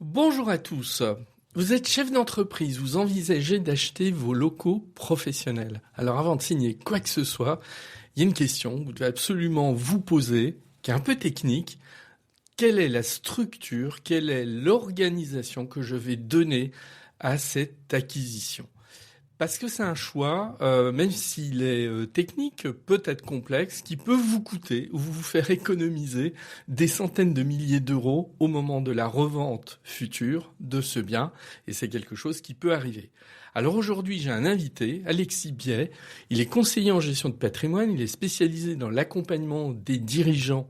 Bonjour à tous. Vous êtes chef d'entreprise, vous envisagez d'acheter vos locaux professionnels. Alors avant de signer quoi que ce soit, il y a une question que vous devez absolument vous poser, qui est un peu technique. Quelle est la structure, quelle est l'organisation que je vais donner à cette acquisition ? Parce que c'est un choix, même s'il est technique, peut-être complexe, qui peut vous coûter ou vous faire économiser des centaines de milliers d'euros au moment de la revente future de ce bien, et c'est quelque chose qui peut arriver. Alors aujourd'hui, j'ai un invité, Alexis Biet. Il est conseiller en gestion de patrimoine, il est spécialisé dans l'accompagnement des dirigeants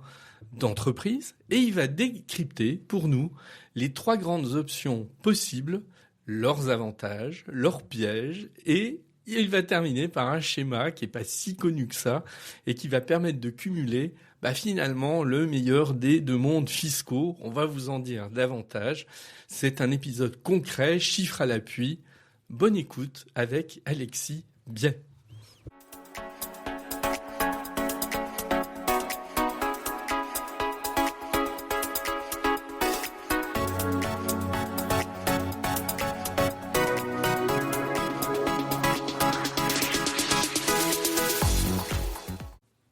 d'entreprise, et il va décrypter pour nous les 3 grandes options possibles, leurs avantages, leurs pièges, et il va terminer par un schéma qui est pas si connu que ça et qui va permettre de cumuler finalement le meilleur des 2 mondes fiscaux. On va vous en dire davantage. C'est un épisode concret, chiffres à l'appui. Bonne écoute avec Alexis Biet.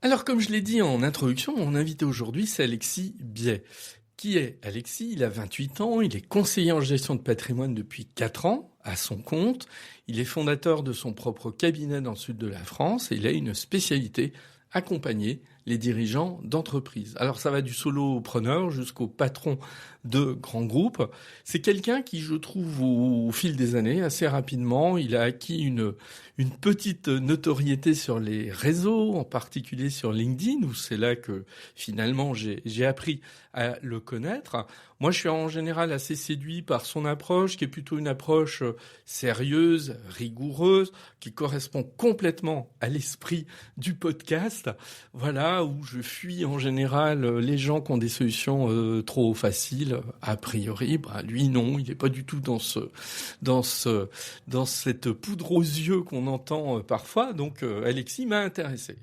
Alors, comme je l'ai dit en introduction, mon invité aujourd'hui, c'est Alexis Biet. Qui est Alexis ? Il a 28 ans, il est conseiller en gestion de patrimoine depuis 4 ans, à son compte. Il est fondateur de son propre cabinet dans le sud de la France et il a une spécialité, accompagner les dirigeants d'entreprise. Alors ça va du solopreneur jusqu'au patron de grands groupes. C'est quelqu'un qui, je trouve, au fil des années, assez rapidement, il a acquis une petite notoriété sur les réseaux, en particulier sur LinkedIn, où c'est là que finalement j'ai appris à le connaître. Moi, je suis en général assez séduit par son approche, qui est plutôt une approche sérieuse, rigoureuse, qui correspond complètement à l'esprit du podcast. Voilà, où je fuis en général les gens qui ont des solutions trop faciles, a priori. Lui, non, il n'est pas du tout dans cette poudre aux yeux qu'on entend parfois. Donc, Alexis m'a intéressé.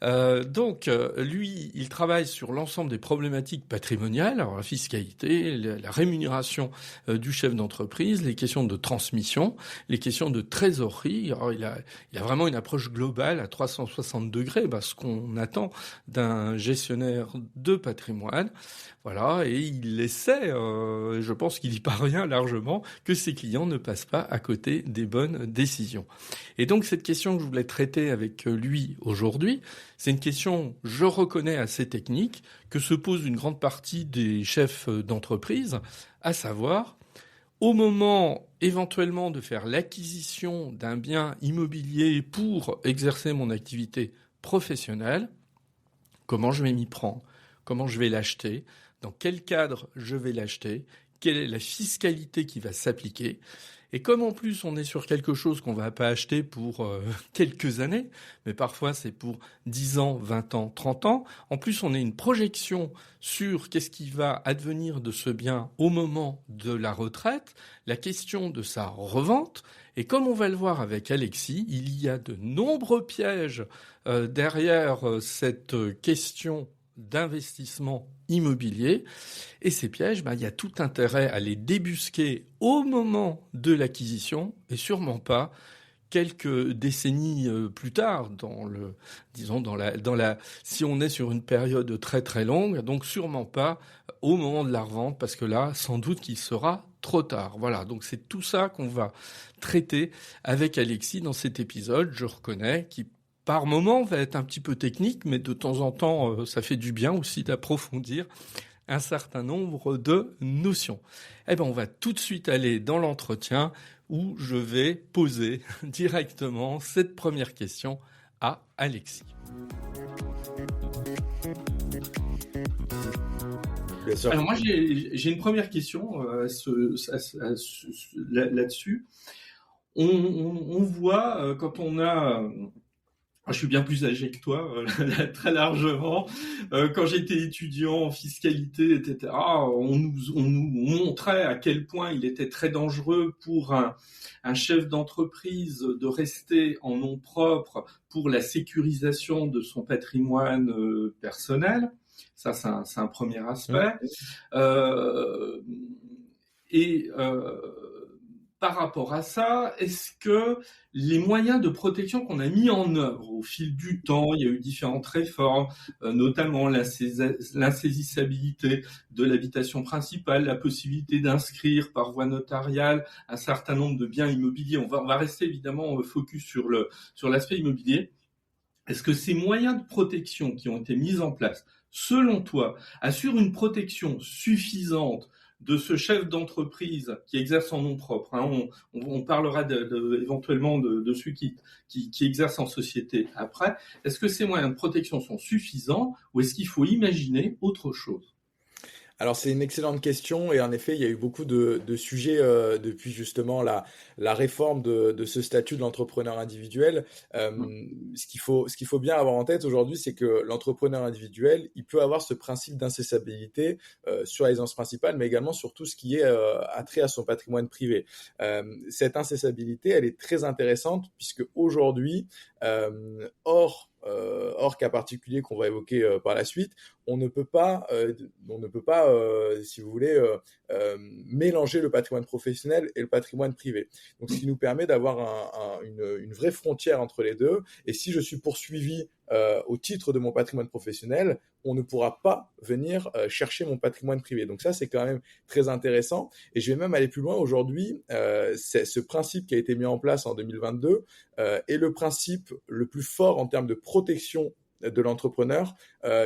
Lui, il travaille sur l'ensemble des problématiques patrimoniales, alors la fiscalité, la rémunération du chef d'entreprise, les questions de transmission, les questions de trésorerie. Alors, il a vraiment une approche globale à 360 degrés, ce qu'on attend d'un gestionnaire de patrimoine. Voilà, et il essaie, je pense qu'il y parvient largement, que ses clients ne passent pas à côté des bonnes décisions. Et donc, cette question que je voulais traiter avec lui aujourd'hui, c'est une question, je reconnais, assez technique, que se pose une grande partie des chefs d'entreprise, à savoir, au moment éventuellement de faire l'acquisition d'un bien immobilier pour exercer mon activité professionnelle, comment je vais m'y prendre, comment je vais l'acheter, dans quel cadre je vais l'acheter, quelle est la fiscalité qui va s'appliquer. Et comme en plus on est sur quelque chose qu'on va pas acheter pour quelques années, mais parfois c'est pour 10 ans, 20 ans, 30 ans, en plus on a une projection sur qu'est-ce qui va advenir de ce bien au moment de la retraite, la question de sa revente, et comme on va le voir avec Alexis, il y a de nombreux pièges derrière cette question d'investissement immobilier. Et ces pièges, il y a tout intérêt à les débusquer au moment de l'acquisition et sûrement pas quelques décennies plus tard, si on est sur une période très très longue, donc sûrement pas au moment de la revente, parce que là, sans doute qu'il sera trop tard. Voilà, donc c'est tout ça qu'on va traiter avec Alexis dans cet épisode, je reconnais, qui par moment va être un petit peu technique, mais de temps en temps, ça fait du bien aussi d'approfondir un certain nombre de notions. On va tout de suite aller dans l'entretien où je vais poser directement cette première question à Alexis. Alors moi, j'ai une première question là-dessus. On voit quand on a... Je suis bien plus âgé que toi, très largement. Quand j'étais étudiant en fiscalité, etc., on nous montrait à quel point il était très dangereux pour un chef d'entreprise de rester en nom propre pour la sécurisation de son patrimoine personnel. Ça, c'est un premier aspect. Et par rapport à ça, est-ce que les moyens de protection qu'on a mis en œuvre au fil du temps, il y a eu différentes réformes, notamment l'insaisissabilité de l'habitation principale, la possibilité d'inscrire par voie notariale un certain nombre de biens immobiliers. On va rester évidemment focus sur l'aspect immobilier. Est-ce que ces moyens de protection qui ont été mis en place, selon toi, assurent une protection suffisante de ce chef d'entreprise qui exerce en nom propre, hein, on parlera éventuellement de ceux qui exercent en société après. Est-ce que ces moyens de protection sont suffisants ou est-ce qu'il faut imaginer autre chose? Alors c'est une excellente question et en effet il y a eu beaucoup de sujets depuis justement la réforme de ce statut de l'entrepreneur individuel. Ce qu'il faut bien avoir en tête aujourd'hui, c'est que l'entrepreneur individuel, il peut avoir ce principe d'incessabilité sur la résidence principale, mais également sur tout ce qui est attrait à son patrimoine privé. Cette incessabilité, elle est très intéressante puisque aujourd'hui, hors cas particulier qu'on va évoquer par la suite, on ne peut pas, si vous voulez, mélanger le patrimoine professionnel et le patrimoine privé. Donc, ce qui nous permet d'avoir une vraie frontière entre les deux. Et si je suis poursuivi au titre de mon patrimoine professionnel, on ne pourra pas venir chercher mon patrimoine privé. Donc ça, c'est quand même très intéressant. Et je vais même aller plus loin. Aujourd'hui, c'est ce principe qui a été mis en place en 2022 est le principe le plus fort en termes de protection de l'entrepreneur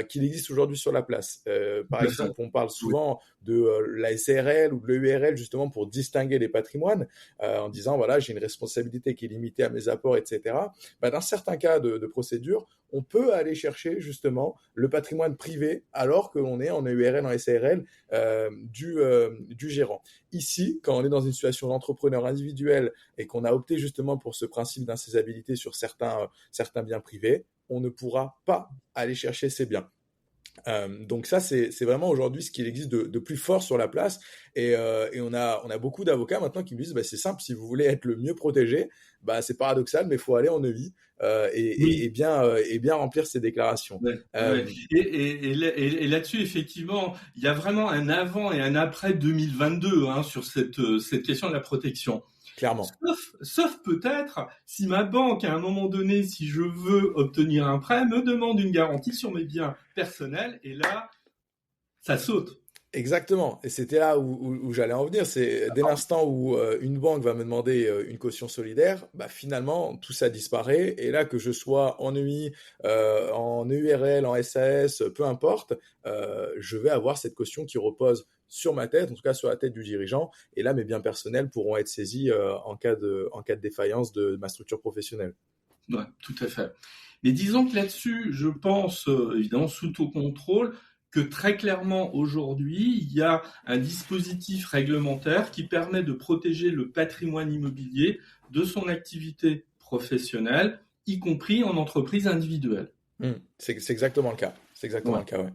qu'il existe aujourd'hui sur la place. Par exemple, on parle souvent de la SARL ou de l'EURL justement pour distinguer les patrimoines en disant voilà, j'ai une responsabilité qui est limitée à mes apports, etc. Dans certains cas de procédure, on peut aller chercher justement le patrimoine privé alors que l'on est en EURL, en SARL du gérant. Ici, quand on est dans une situation d'entrepreneur individuel et qu'on a opté justement pour ce principe d'insaisissabilité sur certains biens privés, on ne pourra pas aller chercher ces biens. Donc ça, c'est vraiment aujourd'hui ce qu'il existe de plus fort sur la place. Et on a beaucoup d'avocats maintenant qui me disent c'est simple, si vous voulez être le mieux protégé, c'est paradoxal, mais il faut aller en EI et bien remplir ces déclarations. Ouais, ouais. Et là-dessus, effectivement, il y a vraiment un avant et un après 2022 sur cette question de la protection. Clairement. Sauf peut-être si ma banque, à un moment donné, si je veux obtenir un prêt, me demande une garantie sur mes biens personnels, et là, ça saute. Exactement. Et c'était là où j'allais en venir. C'est dès l'instant où une banque va me demander une caution solidaire, finalement, tout ça disparaît. Et là, que je sois en EI, en EURL, en SAS, peu importe, je vais avoir cette caution qui repose sur ma tête, en tout cas sur la tête du dirigeant. Et là, mes biens personnels pourront être saisis en cas de défaillance de ma structure professionnelle. Ouais, tout à fait. Mais disons que là-dessus, je pense, évidemment, sous tout contrôle, que très clairement aujourd'hui, il y a un dispositif réglementaire qui permet de protéger le patrimoine immobilier de son activité professionnelle, y compris en entreprise individuelle. C'est exactement le cas. C'est exactement le cas, ouais.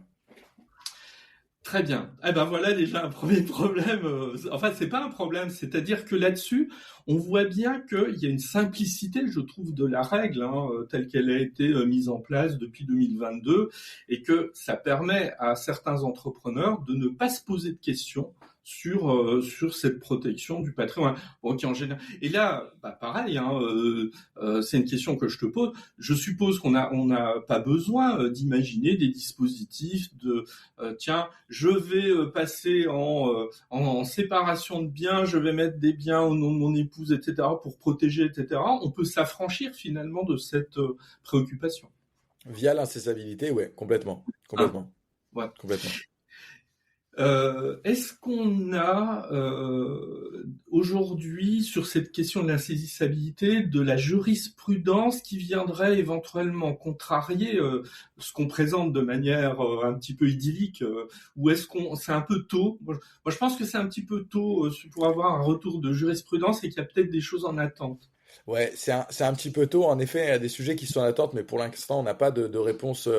Très bien. Voilà déjà un premier problème. Enfin, c'est pas un problème, c'est-à-dire que là-dessus, on voit bien qu'il y a une simplicité, je trouve, de la règle telle qu'elle a été mise en place depuis 2022, et que ça permet à certains entrepreneurs de ne pas se poser de questions sur cette protection du patrimoine. Qui en général. Et là, pareil, c'est une question que je te pose. Je suppose qu'on n'a pas besoin d'imaginer des dispositifs de tiens, je vais passer en séparation de biens, je vais mettre des biens au nom de mon épouse, etc., pour protéger, etc. On peut s'affranchir finalement de cette préoccupation. Via l'incessabilité, ouais, complètement. Ouais. Complètement. Est-ce qu'on a aujourd'hui sur cette question de l'insaisissabilité de la jurisprudence qui viendrait éventuellement contrarier ce qu'on présente de manière un petit peu idyllique, ou est-ce qu'on c'est un peu tôt? Moi, je pense que c'est un petit peu tôt pour avoir un retour de jurisprudence et qu'il y a peut-être des choses en attente. Ouais, c'est un petit peu tôt. En effet, il y a des sujets qui sont en attente, mais pour l'instant, on n'a pas de réponse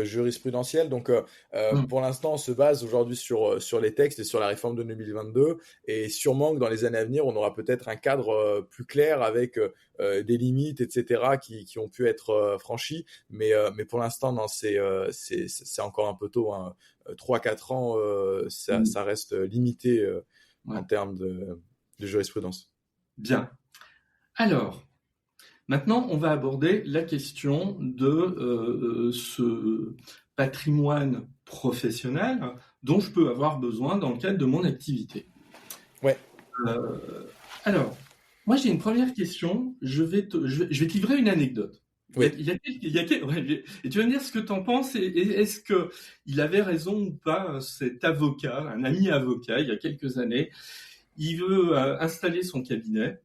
jurisprudentielle. Donc, Hmm. pour l'instant, on se base aujourd'hui sur les textes et sur la réforme de 2022. Et sûrement que dans les années à venir, on aura peut-être un cadre plus clair avec des limites, etc., qui ont pu être franchies. Mais pour l'instant, non, c'est encore un peu tôt, hein. 3-4 ans, Hmm. ça reste limité Ouais. en termes de jurisprudence. Bien. Alors, maintenant, on va aborder la question de ce patrimoine professionnel dont je peux avoir besoin dans le cadre de mon activité. Ouais. Euh, alors, moi j'ai une première question. Je vais te livrer une anecdote. Oui. Ouais, et tu vas me dire ce que tu en penses et est-ce que il avait raison ou pas, cet avocat, un ami avocat, il y a quelques années. Il veut installer son cabinet.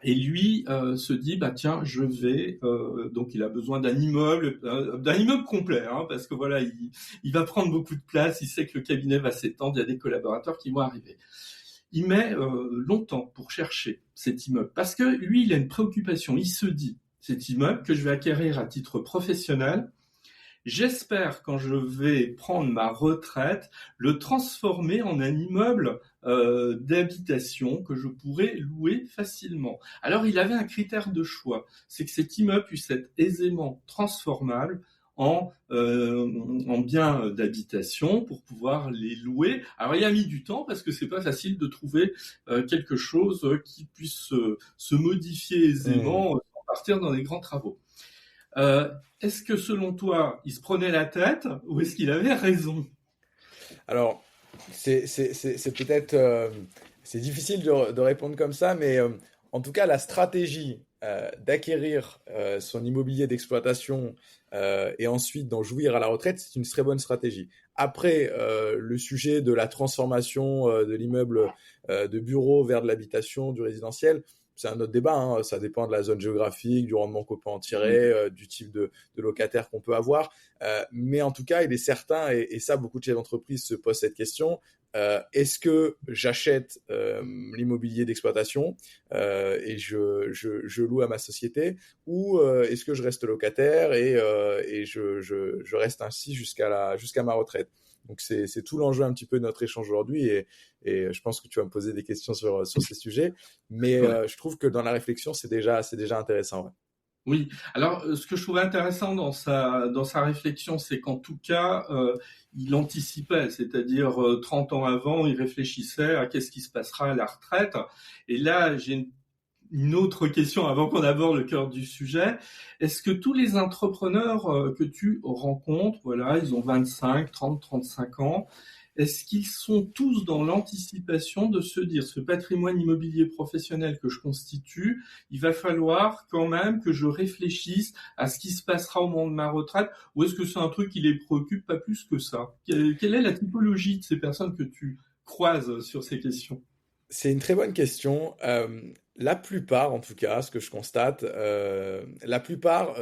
Et lui se dit bah tiens je vais donc il a besoin d'un immeuble complet hein, parce que voilà il va prendre beaucoup de place, il sait que le cabinet va s'étendre, il y a des collaborateurs qui vont arriver. Il met longtemps pour chercher cet immeuble parce que lui il a une préoccupation, il se dit cet immeuble que je vais acquérir à titre professionnel. J'espère, quand je vais prendre ma retraite, le transformer en un immeuble d'habitation que je pourrais louer facilement. Alors, il avait un critère de choix, c'est que cet immeuble puisse être aisément transformable en bien d'habitation pour pouvoir les louer. Alors, il a mis du temps parce que c'est pas facile de trouver quelque chose qui puisse se modifier Hmm. aisément sans partir dans des grands travaux. Euh, Est-ce que selon toi, il se prenait la tête ou est-ce qu'il avait raison? Alors, c'est peut-être c'est difficile de répondre comme ça, mais en tout cas, la stratégie d'acquérir son immobilier d'exploitation et ensuite d'en jouir à la retraite, c'est une très bonne stratégie. Après, le sujet de la transformation de l'immeuble de bureau vers de l'habitation, du résidentiel, c'est un autre débat, hein. Ça dépend de la zone géographique, du rendement qu'on peut en tirer, du type de locataire qu'on peut avoir. Mais en tout cas, il est certain, et ça, beaucoup de chefs d'entreprise se posent cette question, est-ce que j'achète l'immobilier d'exploitation et je loue à ma société, ou est-ce que je reste locataire et je reste ainsi jusqu'à ma retraite? Donc c'est tout l'enjeu un petit peu de notre échange aujourd'hui, et je pense que tu vas me poser des questions sur ces sujets, mais Ouais. je trouve que dans la réflexion, c'est déjà intéressant. Ouais. Oui. Alors, ce que je trouvais intéressant dans sa réflexion, c'est qu'en tout cas, il anticipait, c'est-à-dire 30 ans avant, il réfléchissait à qu'est-ce qui se passera à la retraite. Et là, j'ai une autre question avant qu'on aborde le cœur du sujet. Est-ce que tous les entrepreneurs que tu rencontres, voilà, ils ont 25, 30, 35 ans, est-ce qu'ils sont tous dans l'anticipation de se dire ce patrimoine immobilier professionnel que je constitue, il va falloir quand même que je réfléchisse à ce qui se passera au moment de ma retraite, ou est-ce que c'est un truc qui les préoccupe pas plus que ça? Quelle est la typologie de ces personnes que tu croises sur ces questions? C'est une très bonne question. La plupart, en tout cas, ce que je constate, la plupart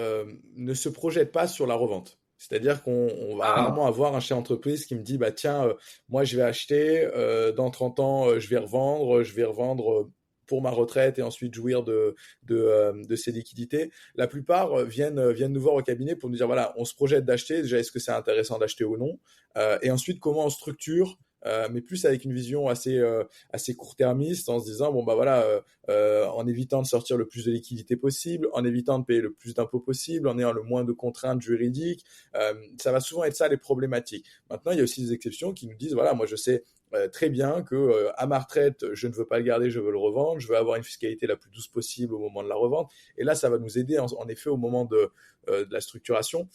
ne se projettent pas sur la revente. C'est-à-dire qu'on va Ah, rarement avoir un chef d'entreprise qui me dit, bah tiens, moi je vais acheter, dans 30 ans je vais revendre pour ma retraite et ensuite jouir de ces liquidités. La plupart viennent nous voir au cabinet pour nous dire, voilà, on se projette d'acheter, déjà est-ce que c'est intéressant d'acheter ou non, et ensuite comment on structure, mais plus avec une vision assez court-termiste, en se disant bon bah voilà, en évitant de sortir le plus de liquidités possible, en évitant de payer le plus d'impôts possible, en ayant le moins de contraintes juridiques. Ça va souvent être ça les problématiques. Maintenant, il y a aussi des exceptions qui nous disent voilà, moi je sais très bien que à ma retraite, je ne veux pas le garder, je veux le revendre, je veux avoir une fiscalité la plus douce possible au moment de la revente. Et là, ça va nous aider en effet au moment de la structuration.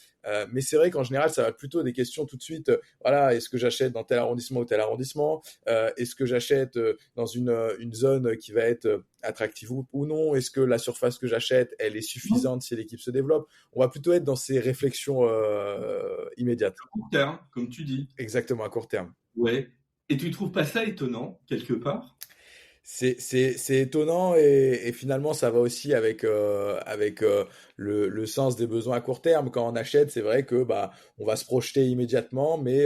Mais c'est vrai qu'en général, ça va plutôt des questions tout de suite. Voilà, est-ce que j'achète dans tel arrondissement ou tel arrondissement? Est-ce que j'achète dans une zone qui va être attractive ou non? Est-ce que la surface que j'achète, elle est non, suffisante si l'équipe se développe? On va plutôt être dans ces réflexions immédiates. court terme, comme tu dis. Exactement, à court terme. Ouais. Et tu trouves pas ça étonnant, quelque part? C'est étonnant et finalement ça va aussi avec le sens des besoins à court terme. Quand on achète, c'est vrai que bah on va se projeter immédiatement, mais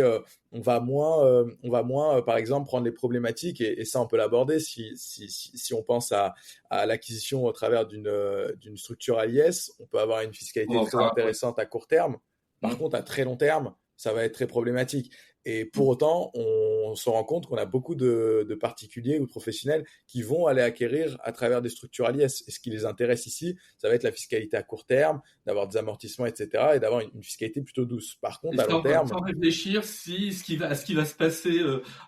on va moins par exemple prendre les problématiques et ça on peut l'aborder si on pense à l'acquisition au travers d'une structure à l'IS, on peut avoir une On fiscalité va en très parler après. intéressante à court terme. Par Mm. contre, à très long terme, ça va être très problématique. Et pour autant, on se rend compte qu'on a beaucoup de particuliers ou de professionnels qui vont aller acquérir à travers des structures à l'IS. Et ce qui les intéresse ici, ça va être la fiscalité à court terme, d'avoir des amortissements, etc., et d'avoir une fiscalité plutôt douce. Par Et contre, à long terme, sans réfléchir ce qui va se passer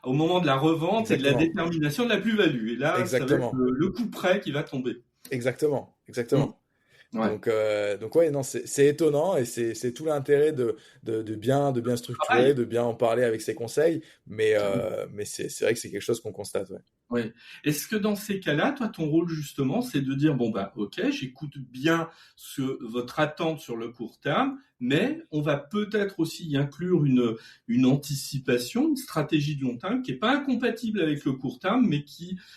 au moment de la revente et de la exactement, détermination de la plus-value. Et là, ça va être exactement, le coup près qui va tomber. exactement, Mm. exactement. Ouais. Donc ouais, non, c'est étonnant et c'est tout l'intérêt de bien structurer, Travail. de bien en parler avec ses conseils, mais c'est vrai que c'est quelque chose qu'on constate, ouais. Ouais. Est-ce que dans ces cas-là, toi, ton rôle justement, c'est de dire, bon bah, ok, j'écoute bien votre attente sur le court terme, mais on va peut-être aussi y inclure une anticipation, une stratégie de long terme qui est pas incompatible avec le court terme, mais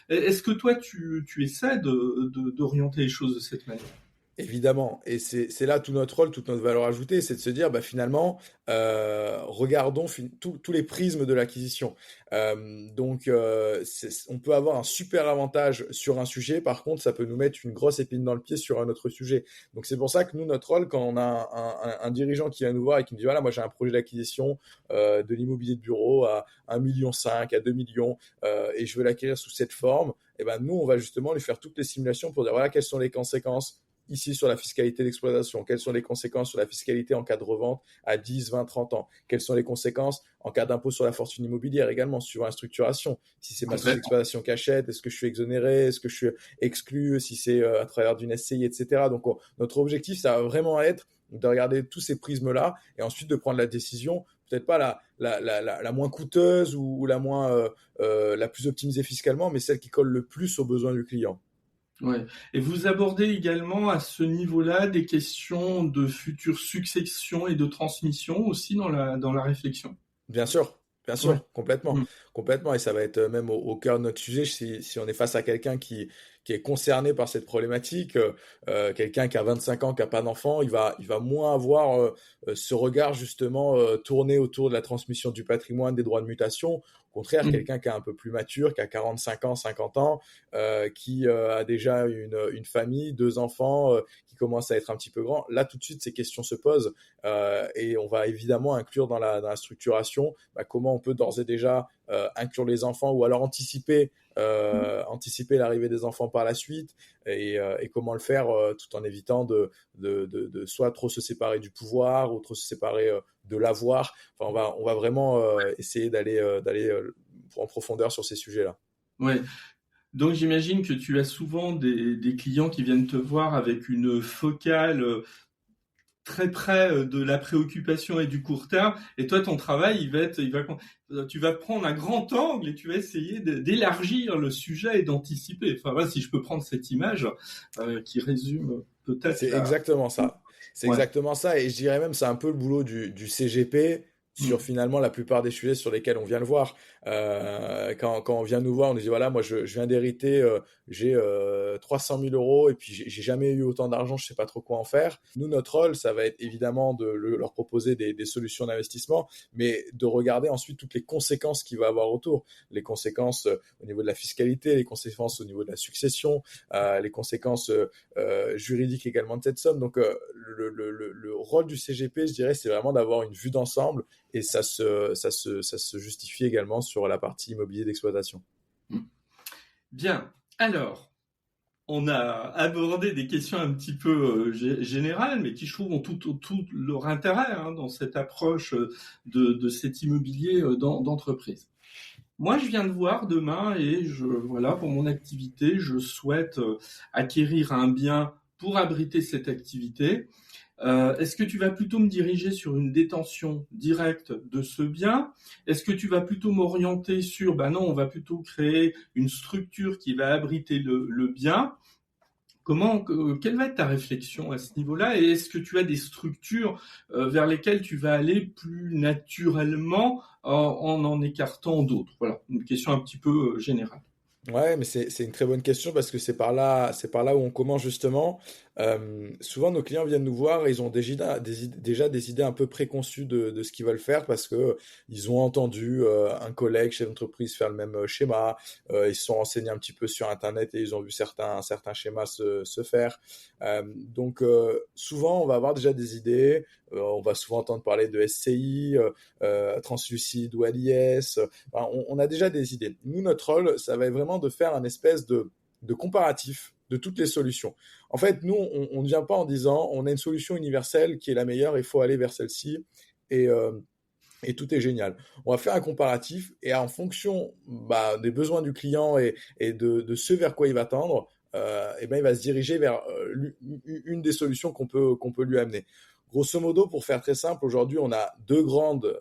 est-ce que toi, tu essaies d'orienter les choses de cette manière? Évidemment, et c'est là tout notre rôle, toute notre valeur ajoutée, c'est de se dire, bah, finalement, regardons tous les prismes de l'acquisition. On peut avoir un super avantage sur un sujet, par contre, ça peut nous mettre une grosse épine dans le pied sur un autre sujet. Donc c'est pour ça que nous, notre rôle, quand on a un dirigeant qui vient nous voir et qui nous dit, voilà, moi j'ai un projet d'acquisition de l'immobilier de bureau à 1,5 million, à 2 millions, et je veux l'acquérir sous cette forme, et ben nous, on va justement lui faire toutes les simulations pour dire, voilà, quelles sont les conséquences ici sur la fiscalité d'exploitation, quelles sont les conséquences sur la fiscalité en cas de revente à 10, 20, 30 ans, quelles sont les conséquences en cas d'impôt sur la fortune immobilière également, suivant la structuration. Si c'est ma Complètement. sous-exploitation qui achète, est-ce que je suis exonéré, est-ce que je suis exclu, si c'est à travers d'une SCI, etc. Donc notre objectif, ça va vraiment être de regarder tous ces prismes-là et ensuite de prendre la décision, peut-être pas la moins coûteuse ou la plus optimisée fiscalement, mais celle qui colle le plus aux besoins du client. Ouais. Et vous abordez également à ce niveau-là des questions de future succession et de transmission aussi dans la réflexion. Bien Ouais. sûr, complètement, Mm. complètement, et ça va être même au cœur de notre sujet si on est face à quelqu'un qui est concerné par cette problématique, quelqu'un qui a 25 ans, qui a pas d'enfant, il va moins avoir ce regard justement tourné autour de la transmission du patrimoine, des droits de mutation. Au contraire, Mm. quelqu'un qui est un peu plus mature, qui a 45 ans, 50 ans, qui a déjà une famille, deux enfants, qui commence à être un petit peu grand. Là, tout de suite, ces questions se posent. Et on va évidemment inclure dans la structuration comment on peut d'ores et déjà inclure les enfants ou alors anticiper l'arrivée des enfants par la suite et comment le faire tout en évitant de soit trop se séparer du pouvoir ou trop se séparer de l'avoir. Enfin, on va vraiment essayer d'aller en profondeur sur ces sujets-là. Ouais. Donc j'imagine que tu as souvent des clients qui viennent te voir avec une focale très près de la préoccupation et du court terme. Et toi, ton travail, tu vas prendre un grand angle et tu vas essayer d'élargir le sujet et d'anticiper. Enfin, voilà, si je peux prendre cette image qui résume peut-être C'est la. exactement ça. C'est Ouais. exactement ça. Et je dirais même, c'est un peu le boulot du CGP sur Mm. finalement la plupart des sujets sur lesquels on vient le voir. Quand on vient nous voir, on nous dit voilà, moi je viens d'hériter, j'ai 300 000 euros et puis j'ai jamais eu autant d'argent, je sais pas trop quoi en faire. Nous, notre rôle, ça va être évidemment de leur proposer des solutions d'investissement, mais de regarder ensuite toutes les conséquences qu'il va avoir autour. Les conséquences au niveau de la fiscalité, les conséquences au niveau de la succession, les conséquences juridiques également de cette somme. Donc le rôle du CGP, je dirais, c'est vraiment d'avoir une vue d'ensemble et ça se justifie également sur la partie immobilier d'exploitation. Mm. Bien. Alors, on a abordé des questions un petit peu générales, mais qui, je trouve, ont tout leur intérêt dans cette approche de cet immobilier d'entreprise. Moi, je viens de voir demain et voilà, pour mon activité, je souhaite acquérir un bien pour abriter cette activité. Est-ce que tu vas plutôt me diriger sur une détention directe de ce bien? Est-ce que tu vas plutôt m'orienter sur, ben non, on va plutôt créer une structure qui va abriter le bien? Quelle va être ta réflexion à ce niveau-là? Et est-ce que tu as des structures vers lesquelles tu vas aller plus naturellement en écartant d'autres? Voilà, une question un petit peu générale. Ouais, mais c'est une très bonne question parce que c'est par là où on commence justement. Souvent, nos clients viennent nous voir et ils ont déjà des idées un peu préconçues de ce qu'ils veulent faire parce que ils ont entendu un collègue chef d'entreprise faire le même schéma. Ils se sont renseignés un petit peu sur Internet et ils ont vu certains schémas se faire. Souvent, on va avoir déjà des idées. On va souvent entendre parler de SCI, translucide ou LIS. Enfin, on a déjà des idées. Nous, notre rôle, ça va être vraiment de faire un espèce de comparatif de toutes les solutions. En fait, nous, on ne vient pas en disant on a une solution universelle qui est la meilleure, il faut aller vers celle-ci et, euh, et tout est génial. On va faire un comparatif et en fonction des besoins du client et de ce vers quoi il va tendre, et ben, il va se diriger vers une des solutions qu'on peut lui amener. Grosso modo, pour faire très simple, aujourd'hui, on a deux grandes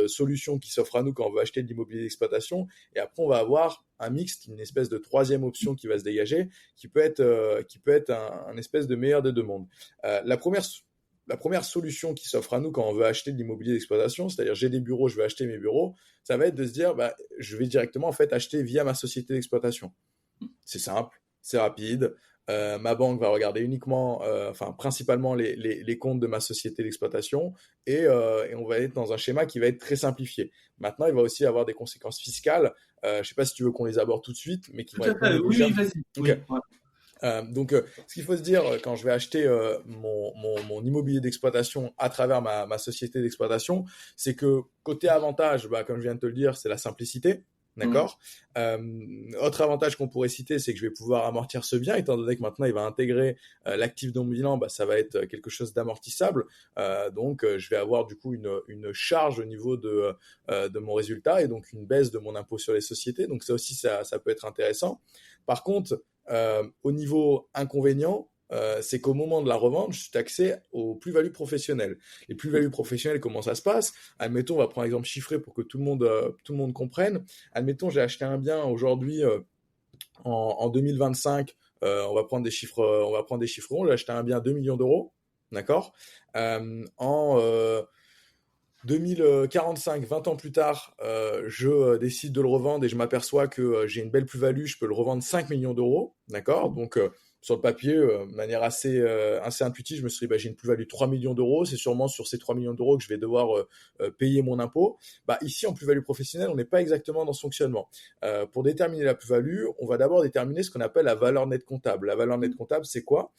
solutions qui s'offrent à nous quand on veut acheter de l'immobilier d'exploitation. Et après, on va avoir un mixte, une espèce de troisième option qui va se dégager, qui peut être un espèce de meilleur des deux mondes. La première solution qui s'offre à nous quand on veut acheter de l'immobilier d'exploitation, c'est-à-dire j'ai des bureaux, je veux acheter mes bureaux, ça va être de se dire, je vais directement en fait acheter via ma société d'exploitation. C'est simple, c'est rapide. Ma banque va regarder uniquement, principalement les comptes de ma société d'exploitation et on va être dans un schéma qui va être très simplifié. Maintenant, il va aussi avoir des conséquences fiscales. Je ne sais pas si tu veux qu'on les aborde tout de suite, mais qui Tout vont à être non fait. Oui, négligeables. vas-y. Ok. Oui, ouais. Ce qu'il faut se dire quand je vais acheter mon immobilier d'exploitation à travers ma société d'exploitation, c'est que côté avantage, comme je viens de te le dire, c'est la simplicité. D'accord. Autre avantage qu'on pourrait citer, c'est que je vais pouvoir amortir ce bien, étant donné que maintenant il va intégrer l'actif dans mon bilan, ça va être quelque chose d'amortissable. Je vais avoir du coup une charge au niveau de mon résultat et donc une baisse de mon impôt sur les sociétés. Donc ça aussi, ça peut être intéressant. Par contre, au niveau inconvénient, c'est qu'au moment de la revente, je suis taxé aux plus-values professionnelles. Les plus-values professionnelles, comment ça se passe? Admettons, on va prendre un exemple chiffré pour que tout le monde comprenne. Admettons, j'ai acheté un bien aujourd'hui en 2025. On va prendre des chiffres ronds. J'ai acheté un bien à 2 millions d'euros. D'accord. En 2045, 20 ans plus tard, je décide de le revendre et je m'aperçois que j'ai une belle plus-value, je peux le revendre 5 millions d'euros, d'accord? Donc, sur le papier, de manière assez intuitive, je me suis dit, j'ai une plus-value de 3 millions d'euros, c'est sûrement sur ces 3 millions d'euros que je vais devoir payer mon impôt. Ici, en plus-value professionnelle, on n'est pas exactement dans ce fonctionnement. Pour déterminer la plus-value, on va d'abord déterminer ce qu'on appelle la valeur nette comptable. La valeur nette comptable, c'est quoi?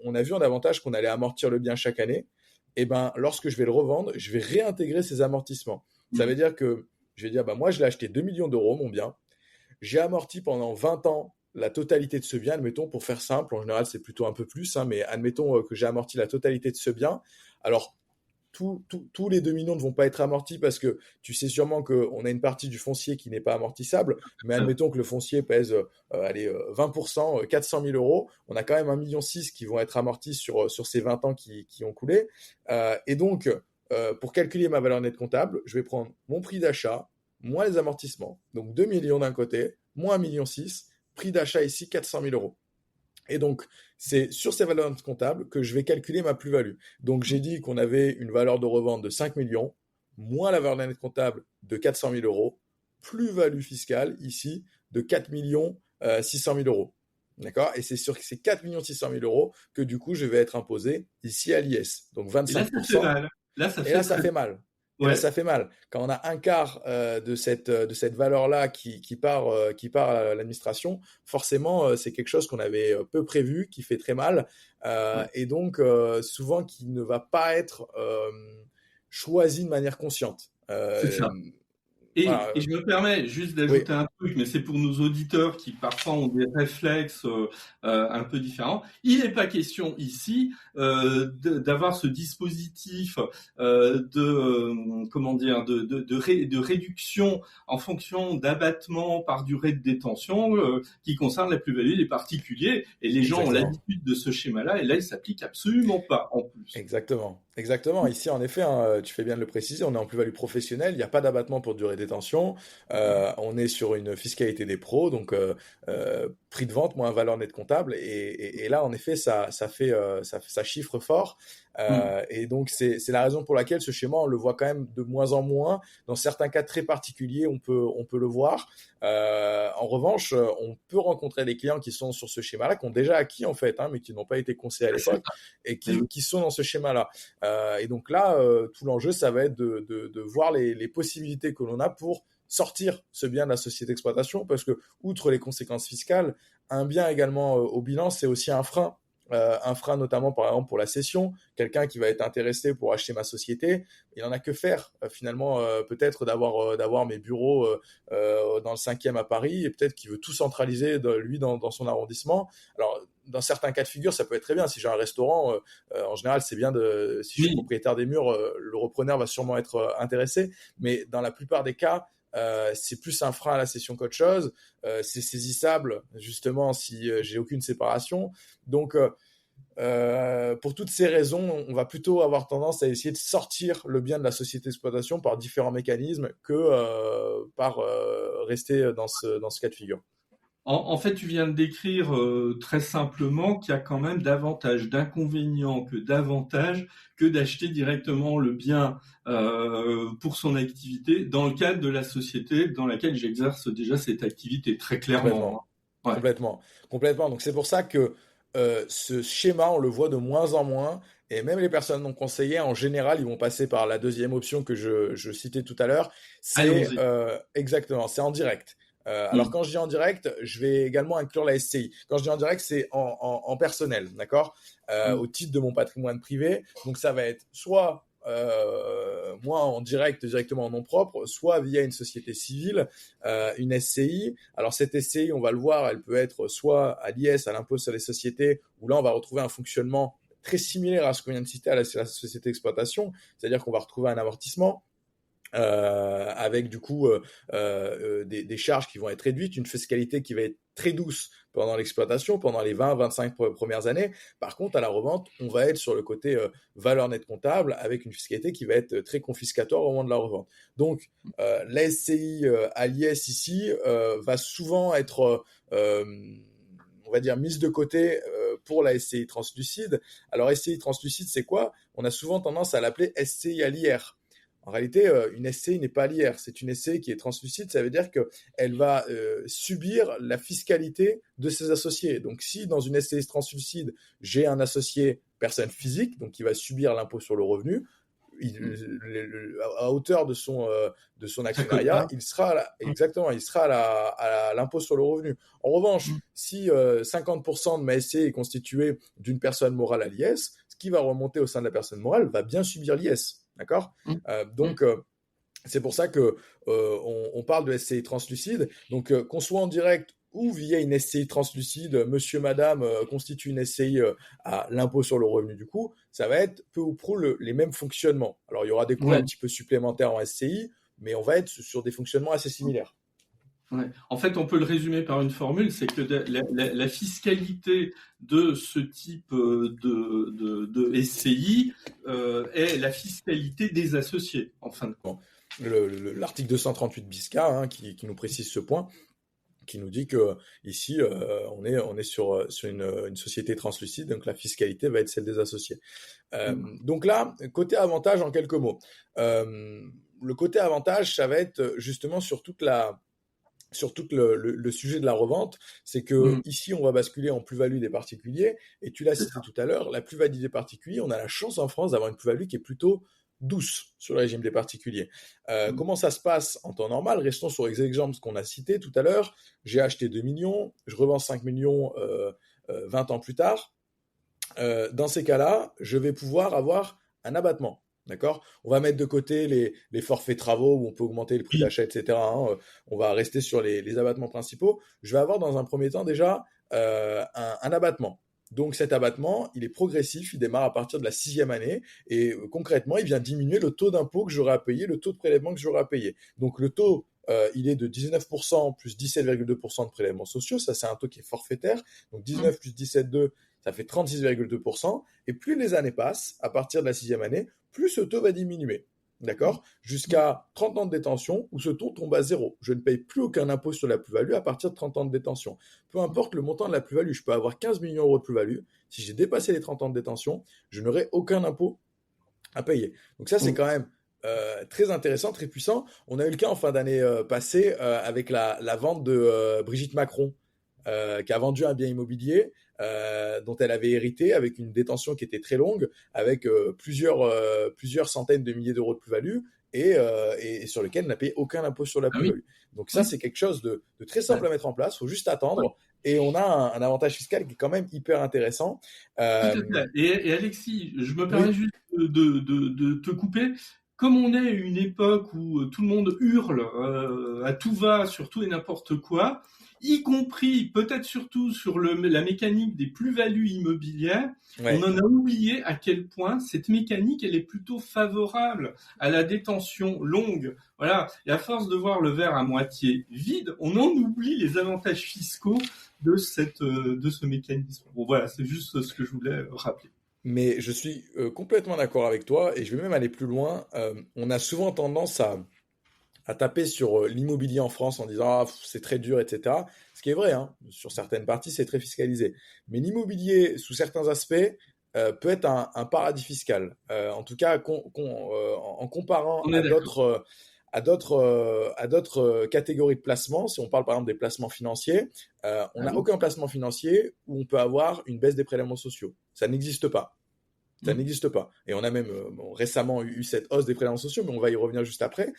On a vu en avantage qu'on allait amortir le bien chaque année. Et lorsque je vais le revendre, je vais réintégrer ces amortissements. Ça veut dire que je vais dire, moi, je l'ai acheté 2 millions d'euros, mon bien. J'ai amorti pendant 20 ans la totalité de ce bien, admettons, pour faire simple. En général, c'est plutôt un peu plus, mais admettons que j'ai amorti la totalité de ce bien. Alors, tous les 2 millions ne vont pas être amortis parce que tu sais sûrement qu'on a une partie du foncier qui n'est pas amortissable, mais admettons que le foncier pèse 20%, 400 000 euros, on a quand même 1,6 million qui vont être amortis sur ces 20 ans qui ont coulé. Pour calculer ma valeur nette comptable, je vais prendre mon prix d'achat, moins les amortissements, donc 2 millions d'un côté, moins 1,6 million, prix d'achat ici 400 000 euros. Et donc, c'est sur ces valeurs comptables que je vais calculer ma plus-value. Donc, j'ai dit qu'on avait une valeur de revente de 5 millions, moins la valeur nette comptable de 400 000 euros, plus-value fiscale ici de 4 millions 600 000 euros. D'accord? Et c'est sur ces 4 600 000 euros que du coup, je vais être imposé ici à l'IS. Donc, 25%. Et là, ça fait mal. Et là, ça fait mal. Quand on a un quart de cette valeur-là qui part à l'administration, forcément, c'est quelque chose qu'on avait peu prévu, qui fait très mal, et donc souvent qui ne va pas être choisi de manière consciente. C'est ça. Voilà. Et je me permets juste d'ajouter un truc, mais c'est pour nos auditeurs qui parfois ont des réflexes un peu différents. Il n'est pas question ici d'avoir ce dispositif de réduction en fonction d'abattement par durée de détention qui concerne la plus-value des particuliers. Et les gens ont l'habitude de ce schéma-là, et là, il s'applique absolument pas en plus. Exactement. Ici, en effet, tu fais bien de le préciser, on est en plus-value professionnelle, il n'y a pas d'abattement pour durée de détention, on est sur une fiscalité des pros, donc prix de vente moins valeur nette comptable. Et là, en effet, ça chiffre fort. Et donc, c'est la raison pour laquelle ce schéma, on le voit quand même de moins en moins. Dans certains cas très particuliers, on peut le voir. En revanche, on peut rencontrer des clients qui sont sur ce schéma-là, qui ont déjà acquis en fait, mais qui n'ont pas été conseillés à l'époque et qui sont dans ce schéma-là. Et donc là, tout l'enjeu, ça va être de voir les possibilités que l'on a pour sortir ce bien de la société d'exploitation, parce que outre les conséquences fiscales, un bien également au bilan, c'est aussi un frein. Un frein notamment par exemple pour la cession, quelqu'un qui va être intéressé pour acheter ma société, il en a que faire finalement peut-être d'avoir mes bureaux dans le 5e à Paris, et peut-être qu'il veut tout centraliser lui dans son arrondissement. Alors dans certains cas de figure, ça peut être très bien. Si j'ai un restaurant, en général, c'est bien si je suis propriétaire des murs, le repreneur va sûrement être intéressé. Mais dans la plupart des cas, c'est plus un frein à la cession qu'autre chose. C'est saisissable, justement, si j'ai aucune séparation. Donc, pour toutes ces raisons, on va plutôt avoir tendance à essayer de sortir le bien de la société d'exploitation par différents mécanismes que par rester dans ce cas de figure. En fait, tu viens de décrire très simplement qu'il y a quand même davantage d'inconvénients que d'avantages que d'acheter directement le bien pour son activité dans le cadre de la société dans laquelle j'exerce déjà cette activité, très clairement. Complètement. Donc c'est pour ça que ce schéma, on le voit de moins en moins. Et même les personnes non conseillées, en général, ils vont passer par la deuxième option que je citais tout à l'heure. Exactement, c'est en direct. Alors quand je dis en direct, je vais également inclure la SCI. Quand je dis en direct, c'est en personnel, d'accord, au titre de mon patrimoine privé. Donc ça va être soit moi en direct, directement en nom propre, soit via une société civile, une SCI. Alors cette SCI, on va le voir, elle peut être soit à l'IS, à l'impôt sur les sociétés, où là on va retrouver un fonctionnement très similaire à ce qu'on vient de citer à la société d'exploitation, c'est-à-dire qu'on va retrouver un amortissement. Avec du coup des charges qui vont être réduites, une fiscalité qui va être très douce pendant l'exploitation, pendant les 20-25 premières années. Par contre, à la revente, on va être sur le côté valeur nette comptable avec une fiscalité qui va être très confiscatoire au moment de la revente. Donc, la SCI à l'IS ici va souvent être on va dire mise de côté pour la SCI translucide. Alors, SCI translucide, c'est quoi? On a souvent tendance à l'appeler SCI à l'IR. En réalité, une SCI n'est pas l'IR, c'est une SCI qui est translucide, ça veut dire qu'elle va subir la fiscalité de ses associés. Donc si dans une SCI translucide, j'ai un associé personne physique, donc qui va subir l'impôt sur le revenu, à hauteur de son actionnariat, il sera à l'impôt sur le revenu. En revanche, si 50% de ma SCI est constituée d'une personne morale à l'IS, ce qui va remonter au sein de la personne morale va bien subir l'IS. D'accord. Donc, c'est pour ça que on parle de SCI translucide. Donc, qu'on soit en direct ou via une SCI translucide, monsieur, madame constitue une SCI à l'impôt sur le revenu du coup, ça va être peu ou prou les mêmes fonctionnements. Alors, il y aura des coûts un petit peu supplémentaires en SCI, mais on va être sur des fonctionnements assez similaires. Ouais. En fait, on peut le résumer par une formule, c'est que la fiscalité de ce type de SCI est la fiscalité des associés, en fin de compte. L'article 238 bis K qui nous précise ce point, qui nous dit que ici on est sur une société translucide, donc la fiscalité va être celle des associés. Donc là, côté avantage en quelques mots. Le côté avantage, ça va être justement sur tout le sujet de la revente, c'est que ici on va basculer en plus-value des particuliers, et tu l'as cité tout à l'heure, la plus-value des particuliers, on a la chance en France d'avoir une plus-value qui est plutôt douce sur le régime des particuliers. Comment ça se passe en temps normal? Restons sur les exemples qu'on a cités tout à l'heure. J'ai acheté 2 millions, je revends 5 millions 20 ans plus tard. Dans ces cas-là, je vais pouvoir avoir un abattement. D'accord? On va mettre de côté les forfaits travaux où on peut augmenter le prix d'achat, etc. On va rester sur les abattements principaux. Je vais avoir dans un premier temps déjà un abattement. Donc cet abattement, il est progressif, il démarre à partir de la 6e année et concrètement, il vient diminuer le taux d'impôt que j'aurai à payer, le taux de prélèvement que j'aurai à payer. Donc le taux, il est de 19% plus 17,2% de prélèvements sociaux, ça c'est un taux qui est forfaitaire, donc 19 plus 17,2, ça fait 36,2%, et plus les années passent, à partir de la 6e année, plus ce taux va diminuer. d'accord, jusqu'à 30 ans de détention, où ce taux tombe à zéro. Je ne paye plus aucun impôt sur la plus-value à partir de 30 ans de détention. Peu importe le montant de la plus-value, je peux avoir 15 millions d'euros de plus-value. Si j'ai dépassé les 30 ans de détention, je n'aurai aucun impôt à payer. Donc ça, c'est quand même très intéressant, très puissant. On a eu le cas en fin d'année passée avec la vente de Brigitte Macron, qui a vendu un bien immobilier dont elle avait hérité avec une détention qui était très longue, avec plusieurs centaines de milliers d'euros de plus-value et sur lequel elle n'a payé aucun impôt sur la Ah oui. plus-value. Donc ça, c'est quelque chose de très simple à mettre en place. Il faut juste attendre. Et on a un avantage fiscal qui est quand même hyper intéressant. Tout à fait. Et Alexis, je me permets Oui. juste de te couper. Comme on est à une époque où tout le monde hurle à tout va sur tout et n'importe quoi, y compris peut-être surtout sur la mécanique des plus-values immobilières, Ouais. on en a oublié à quel point cette mécanique elle est plutôt favorable à la détention longue. Voilà. Et à force de voir le verre à moitié vide, on en oublie les avantages fiscaux de ce mécanisme. Bon voilà, c'est juste ce que je voulais rappeler. Mais je suis complètement d'accord avec toi et je vais même aller plus loin. On a souvent tendance à taper sur l'immobilier en France en disant ah, c'est très dur, etc. Ce qui est vrai, hein. Sur certaines parties, c'est très fiscalisé. Mais l'immobilier, sous certains aspects, peut être un paradis fiscal. En tout cas, en comparant On est d'accord. à d'autres catégories de placements, si on parle par exemple des placements financiers, on n'a aucun placement financier où on peut avoir une baisse des prélèvements sociaux. Ça n'existe pas. Ça n'existe pas. Et on a même récemment eu cette hausse des prélèvements sociaux, mais on va y revenir juste après.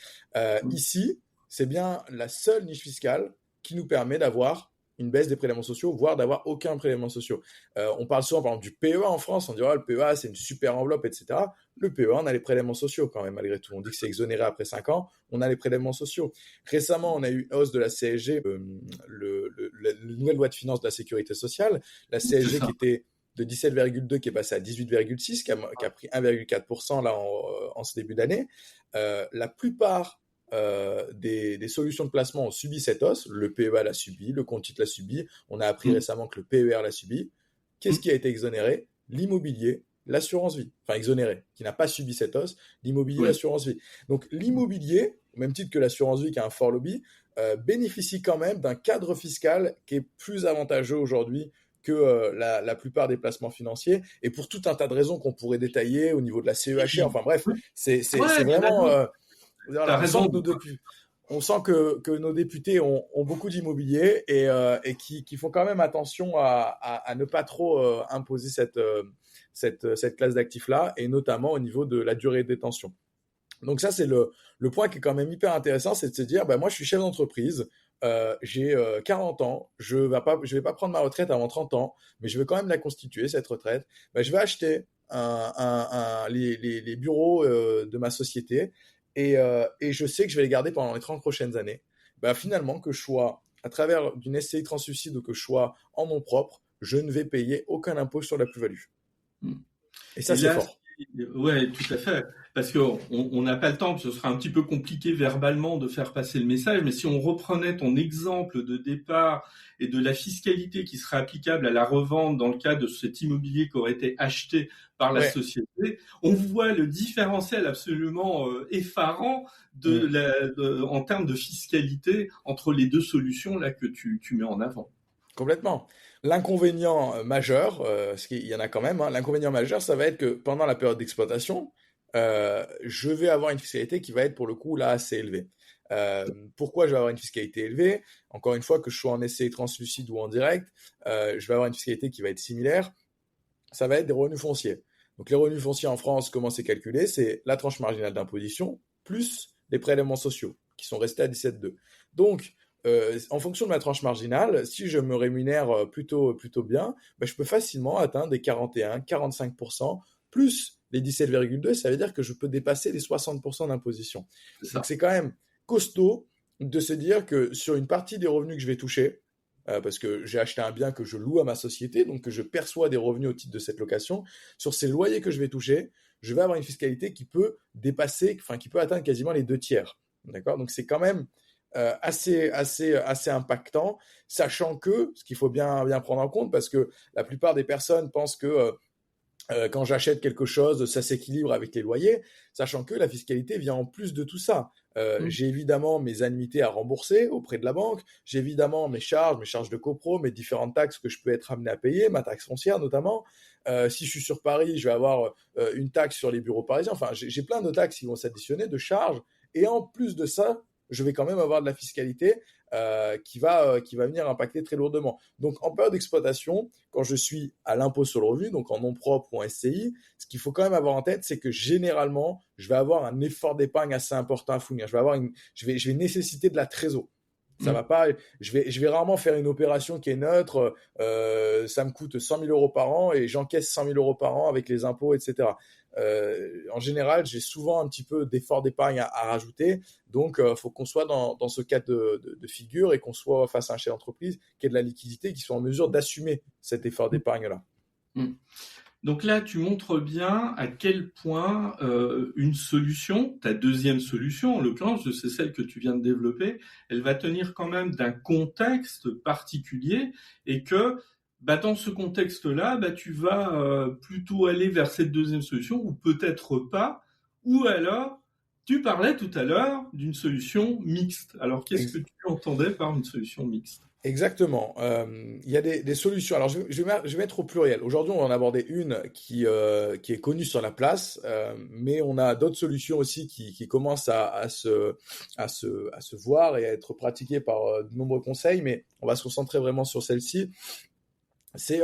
Ici, c'est bien la seule niche fiscale qui nous permet d'avoir une baisse des prélèvements sociaux, voire d'avoir aucun prélèvement social. On parle souvent, par exemple, du PEA en France. On dit, oh, le PEA, c'est une super enveloppe, etc. Le PEA, on a les prélèvements sociaux quand même, malgré tout. On dit que c'est exonéré après 5 ans. On a les prélèvements sociaux. Récemment, on a eu une hausse de la CSG, la nouvelle loi de finances de la sécurité sociale. La CSG qui était de 17,2 qui est passé à 18,6, qui a pris 1,4% là en ce début d'année. La plupart des solutions de placement ont subi cette hausse. Le PEA l'a subi, le compte titre l'a subi. On a appris récemment que le PER l'a subi. Qu'est-ce qui a été exonéré? L'immobilier, l'assurance vie. Enfin, exonéré, qui n'a pas subi cette hausse. L'immobilier, l'assurance vie. Donc, l'immobilier, au même titre que l'assurance vie qui a un fort lobby, bénéficie quand même d'un cadre fiscal qui est plus avantageux aujourd'hui que la plupart des placements financiers, et pour tout un tas de raisons qu'on pourrait détailler au niveau de la CEHR. Enfin bref, c'est vraiment... voilà, on sent que nos députés ont beaucoup d'immobilier et qui font quand même attention à ne pas trop imposer cette classe d'actifs-là, et notamment au niveau de la durée de détention. Donc ça, c'est le point qui est quand même hyper intéressant, c'est de se dire, moi je suis chef d'entreprise, j'ai 40 ans, je vais pas prendre ma retraite avant 30 ans, mais je veux quand même la constituer, cette retraite. Je vais acheter les bureaux de ma société et je sais que je vais les garder pendant les 30 prochaines années. Finalement, que je sois à travers d'une SCI translucide ou que je sois en nom propre, je ne vais payer aucun impôt sur la plus-value. Et ça, c'est fort. Ouais, tout à fait. Parce qu'on n'a pas le temps, ce sera un petit peu compliqué verbalement de faire passer le message, mais si on reprenait ton exemple de départ et de la fiscalité qui serait applicable à la revente dans le cas de cet immobilier qui aurait été acheté par la société, on voit le différentiel absolument effarant en termes de fiscalité entre les deux solutions là que tu mets en avant. Complètement. L'inconvénient majeur, parce qu'il y en a quand même, l'inconvénient majeur, ça va être que pendant la période d'exploitation, je vais avoir une fiscalité qui va être pour le coup là assez élevée. Pourquoi je vais avoir une fiscalité élevée? Encore une fois, que je sois en SCI translucide ou en direct, je vais avoir une fiscalité qui va être similaire. Ça va être des revenus fonciers. Donc les revenus fonciers en France, comment c'est calculé? C'est la tranche marginale d'imposition plus les prélèvements sociaux qui sont restés à 17,2. Donc en fonction de ma tranche marginale, si je me rémunère plutôt bien, je peux facilement atteindre des 41-45%, plus les 17,2, ça veut dire que je peux dépasser les 60% d'imposition. Donc c'est quand même costaud de se dire que sur une partie des revenus que je vais toucher, parce que j'ai acheté un bien que je loue à ma société, donc que je perçois des revenus au titre de cette location, sur ces loyers que je vais toucher, je vais avoir une fiscalité qui peut atteindre quasiment les 2/3. D'accord? Donc c'est quand même assez impactant, sachant que, ce qu'il faut bien prendre en compte, parce que la plupart des personnes pensent que Quand j'achète quelque chose, ça s'équilibre avec les loyers, sachant que la fiscalité vient en plus de tout ça. J'ai évidemment mes annuités à rembourser auprès de la banque, j'ai évidemment mes charges de copro, mes différentes taxes que je peux être amené à payer, ma taxe foncière notamment. Si je suis sur Paris, je vais avoir une taxe sur les bureaux parisiens. Enfin, j'ai plein de taxes qui vont s'additionner, de charges. Et en plus de ça, je vais quand même avoir de la fiscalité qui va venir impacter très lourdement. Donc, en période d'exploitation, quand je suis à l'impôt sur le revenu, donc en nom propre ou en SCI, ce qu'il faut quand même avoir en tête, c'est que généralement, je vais avoir un effort d'épargne assez important à fournir. Je vais nécessiter de la trésor. Ça va pas. Je vais rarement faire une opération qui est neutre. Ça me coûte 100 000 euros par an et j'encaisse 100 000 euros par an avec les impôts, etc. En général, j'ai souvent un petit peu d'effort d'épargne à rajouter. Donc, faut qu'on soit dans ce cas de figure et qu'on soit face à un chef d'entreprise qui ait de la liquidité, qui soit en mesure d'assumer cet effort d'épargne-là. Donc là, tu montres bien à quel point une solution, ta deuxième solution, en l'occurrence, c'est celle que tu viens de développer, elle va tenir quand même d'un contexte particulier et que dans ce contexte-là, tu vas plutôt aller vers cette deuxième solution ou peut-être pas, ou alors, tu parlais tout à l'heure d'une solution mixte. Alors, qu'est-ce que tu entendais par une solution mixte ? Exactement. Il y a des solutions. Alors, je vais mettre au pluriel. Aujourd'hui, on va en aborder une qui est connue sur la place, mais on a d'autres solutions aussi qui commencent à se voir et à être pratiquées par de nombreux conseils, mais on va se concentrer vraiment sur celle-ci. C'est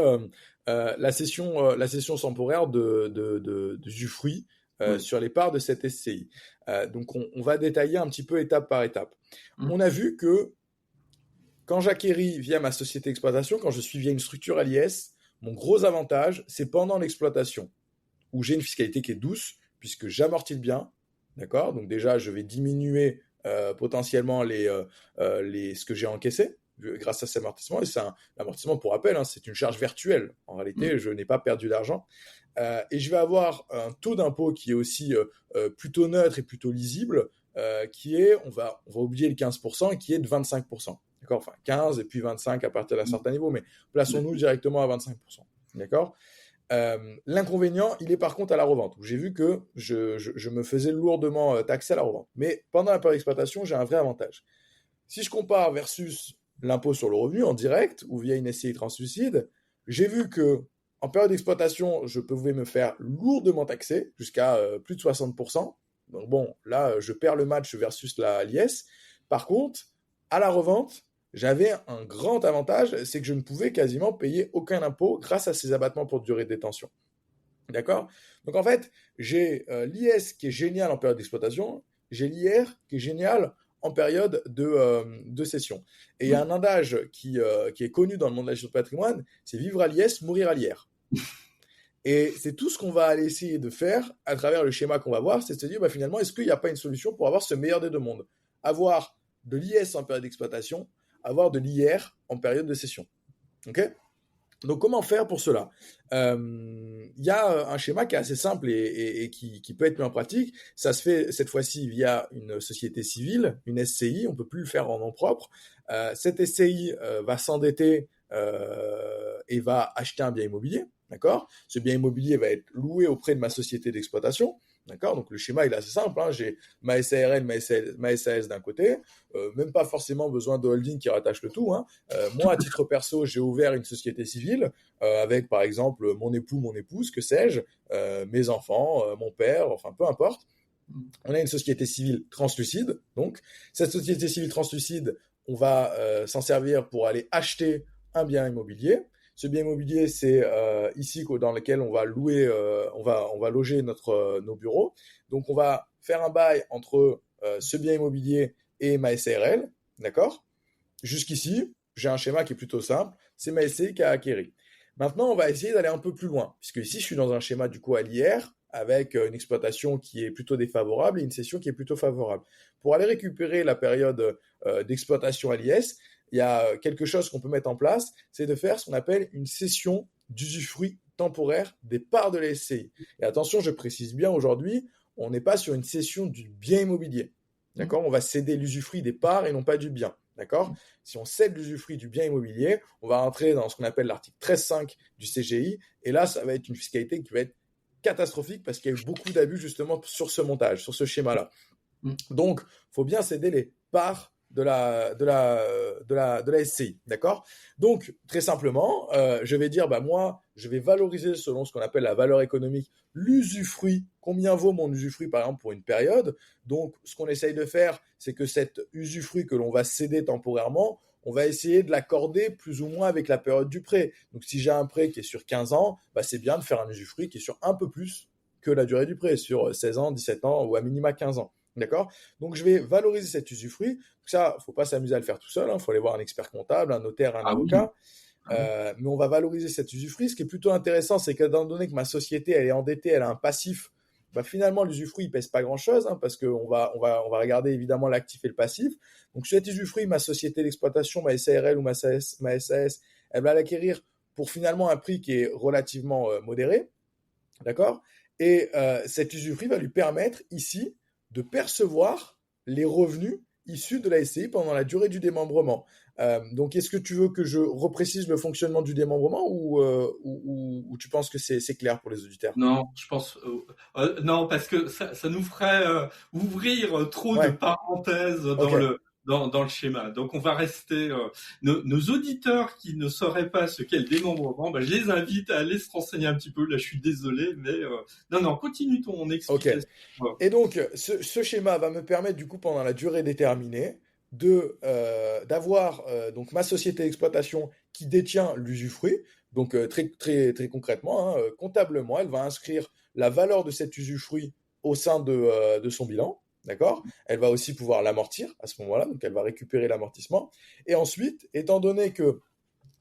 la cession temporaire d'usufruit sur les parts de cette SCI. Donc, on va détailler un petit peu étape par étape. On a vu que quand j'acquéris via ma société d'exploitation, quand je suis via une structure à l'IS, mon gros avantage, c'est pendant l'exploitation, où j'ai une fiscalité qui est douce, puisque j'amortis le bien, d'accord ? Donc déjà, je vais diminuer potentiellement ce que j'ai encaissé grâce à cet amortissement. Et c'est un amortissement, pour rappel, c'est une charge virtuelle. En réalité, je n'ai pas perdu d'argent. Et je vais avoir un taux d'impôt qui est aussi plutôt neutre et plutôt lisible, qui est, on va oublier le 15%, qui est de 25%. D'accord, enfin 15 et puis 25 à partir d'un certain niveau, mais plaçons-nous directement à 25%. D'accord. L'inconvénient, il est par contre à la revente, où j'ai vu que je me faisais lourdement taxer à la revente. Mais pendant la période d'exploitation, j'ai un vrai avantage. Si je compare versus l'impôt sur le revenu en direct ou via une SCI translucide, j'ai vu que en période d'exploitation, je pouvais me faire lourdement taxer jusqu'à plus de 60%. Donc bon, là, je perds le match versus l'IS. Par contre, à la revente, j'avais un grand avantage, c'est que je ne pouvais quasiment payer aucun impôt grâce à ces abattements pour durée de détention. D'accord ? Donc en fait, j'ai l'IS qui est génial en période d'exploitation, j'ai l'IR qui est génial en période de cession. Et il y a un adage qui est connu dans le monde de la gestion de patrimoine, c'est vivre à l'IS, mourir à l'IR. Et c'est tout ce qu'on va aller essayer de faire à travers le schéma qu'on va voir, c'est de se dire finalement, est-ce qu'il n'y a pas une solution pour avoir ce meilleur des deux mondes ? Avoir de l'IS en période d'exploitation, avoir de l'IR en période de cession. Ok ? Donc, comment faire pour cela ? Il y a un schéma qui est assez simple et qui peut être mis en pratique. Ça se fait cette fois-ci via une société civile, une SCI. On ne peut plus le faire en nom propre. Cette SCI va s'endetter et va acheter un bien immobilier. D'accord ? Ce bien immobilier va être loué auprès de ma société d'exploitation. D'accord ? Donc, le schéma, il est assez simple. J'ai ma SARL, ma SAS d'un côté. Même pas forcément besoin de holding qui rattache le tout. Moi, à titre perso, j'ai ouvert une société civile avec, par exemple, mon époux, mon épouse, que sais-je, mes enfants, mon père, enfin, peu importe. On a une société civile translucide. Donc, cette société civile translucide, on va s'en servir pour aller acheter un bien immobilier. Ce bien immobilier, c'est ici dans lequel on va louer, on va loger nos bureaux. Donc, on va faire un bail entre ce bien immobilier et ma SARL, d'accord ? Jusqu'ici, j'ai un schéma qui est plutôt simple. C'est ma SCI qui a acquéri. Maintenant, on va essayer d'aller un peu plus loin, puisque ici, je suis dans un schéma du coup à l'IR, avec une exploitation qui est plutôt défavorable et une cession qui est plutôt favorable. Pour aller récupérer la période d'exploitation à l'IS, il y a quelque chose qu'on peut mettre en place, c'est de faire ce qu'on appelle une cession d'usufruit temporaire des parts de la SCI. Et attention, je précise bien aujourd'hui, on n'est pas sur une cession du bien immobilier. D'accord ? On va céder l'usufruit des parts et non pas du bien. D'accord ? Si on cède l'usufruit du bien immobilier, on va entrer dans ce qu'on appelle l'article 13.5 du CGI. Et là, ça va être une fiscalité qui va être catastrophique parce qu'il y a eu beaucoup d'abus justement sur ce montage, sur ce schéma-là. Donc, il faut bien céder les parts de la SCI, d'accord? Donc, très simplement, je vais dire, moi, je vais valoriser selon ce qu'on appelle la valeur économique, l'usufruit. Combien vaut mon usufruit, par exemple, pour une période? Donc, ce qu'on essaye de faire, c'est que cet usufruit que l'on va céder temporairement, on va essayer de l'accorder plus ou moins avec la période du prêt. Donc, si j'ai un prêt qui est sur 15 ans, c'est bien de faire un usufruit qui est sur un peu plus que la durée du prêt, sur 16 ans, 17 ans ou à minima 15 ans. D'accord? Donc, je vais valoriser cet usufruit. Ça, il ne faut pas s'amuser à le faire tout seul. Il faut aller voir un expert comptable, un notaire, un avocat. Oui. Mais on va valoriser cet usufruit. Ce qui est plutôt intéressant, c'est qu'étant donné que ma société, elle est endettée, elle a un passif, finalement, l'usufruit, il ne pèse pas grand-chose parce qu'on va regarder évidemment l'actif et le passif. Donc, cet usufruit, ma société d'exploitation, ma SARL ou ma SAS, elle va l'acquérir pour finalement un prix qui est relativement modéré. D'accord? Et cet usufruit va lui permettre ici de percevoir les revenus issus de la SCI pendant la durée du démembrement. Donc, est-ce que tu veux que je reprécise le fonctionnement du démembrement ou tu penses que c'est clair pour les auditeurs? Non, je pense non, parce que ça nous ferait ouvrir trop de parenthèses dans le schéma. Donc, on va rester nos auditeurs qui ne sauraient pas ce qu'est le démembrement. Je les invite à aller se renseigner un petit peu. Là, je suis désolé, mais non, continue ton explication. Okay. Et donc, ce schéma va me permettre du coup pendant la durée déterminée d'avoir donc ma société d'exploitation qui détient l'usufruit. Donc très concrètement, comptablement, elle va inscrire la valeur de cet usufruit au sein de son bilan. D'accord? Elle va aussi pouvoir l'amortir à ce moment-là, donc elle va récupérer l'amortissement. Et ensuite, étant donné que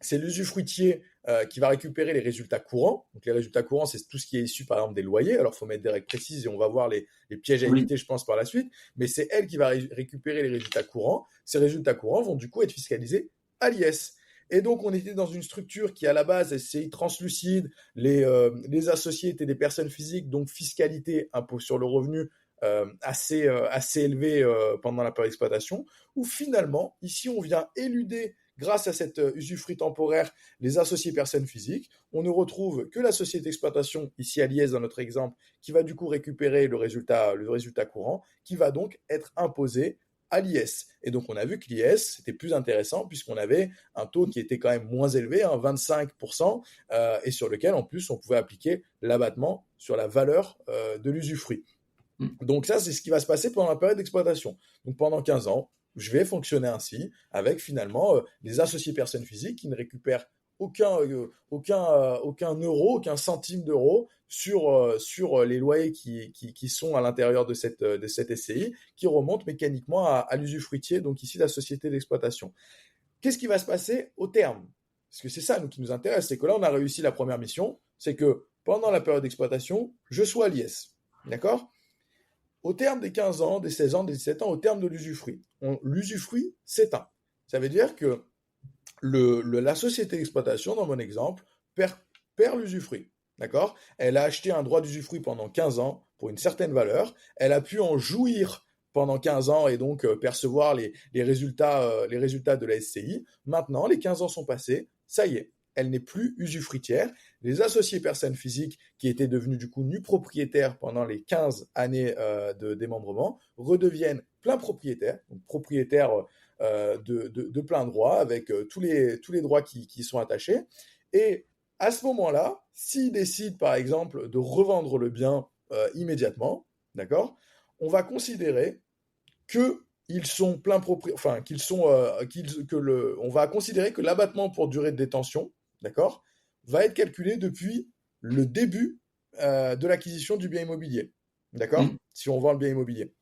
c'est l'usufruitier qui va récupérer les résultats courants. Donc les résultats courants, c'est tout ce qui est issu par exemple des loyers. Alors il faut mettre des règles précises et on va voir les pièges à éviter, je pense, par la suite. Mais c'est elle qui va récupérer les résultats courants. Ces résultats courants vont du coup être fiscalisés à l'IS. Et donc on était dans une structure qui à la base SCI translucide, les associés étaient des personnes physiques, donc fiscalité, impôt sur le revenu assez élevé pendant la période d'exploitation, où finalement, ici on vient éluder grâce à cet usufruit temporaire, les associés personnes physiques, on ne retrouve que la société d'exploitation, ici à l'IS dans notre exemple, qui va du coup récupérer le résultat courant, qui va donc être imposé à l'IS. Et donc on a vu que l'IS, c'était plus intéressant puisqu'on avait un taux qui était quand même moins élevé, 25%, et sur lequel en plus on pouvait appliquer l'abattement sur la valeur de l'usufruit. Donc ça, c'est ce qui va se passer pendant la période d'exploitation. Donc pendant 15 ans, je vais fonctionner ainsi, avec finalement les associés personnes physiques qui ne récupèrent aucun euro, aucun centime d'euro sur les loyers qui sont à l'intérieur de cette SCI, qui remontent mécaniquement à l'usufruitier, donc ici la société d'exploitation. Qu'est-ce qui va se passer au terme? Parce que c'est ça qui nous intéresse, c'est que là on a réussi la première mission, c'est que pendant la période d'exploitation, je sois à l'IS. D'accord? Au terme des 15 ans, des 16 ans, des 17 ans, au terme de l'usufruit, l'usufruit s'éteint. Ça veut dire que la société d'exploitation, dans mon exemple, perd l'usufruit. D'accord? Elle a acheté un droit d'usufruit pendant 15 ans pour une certaine valeur. Elle a pu en jouir pendant 15 ans et donc percevoir les résultats de la SCI. Maintenant, les 15 ans sont passés. Ça y est, elle n'est plus usufruitière. Les associés personnes physiques qui étaient devenus du coup nus propriétaires pendant les 15 années de démembrement redeviennent plein propriétaires, donc propriétaires de plein droit avec tous les droits qui sont attachés. Et à ce moment-là, s'ils décident par exemple de revendre le bien immédiatement, d'accord, on va considérer qu'ils sont plein propriétaires, on va considérer que l'abattement pour durée de détention, d'accord, va être calculé depuis le début de l'acquisition du bien immobilier, d'accord, si on vend le bien immobilier.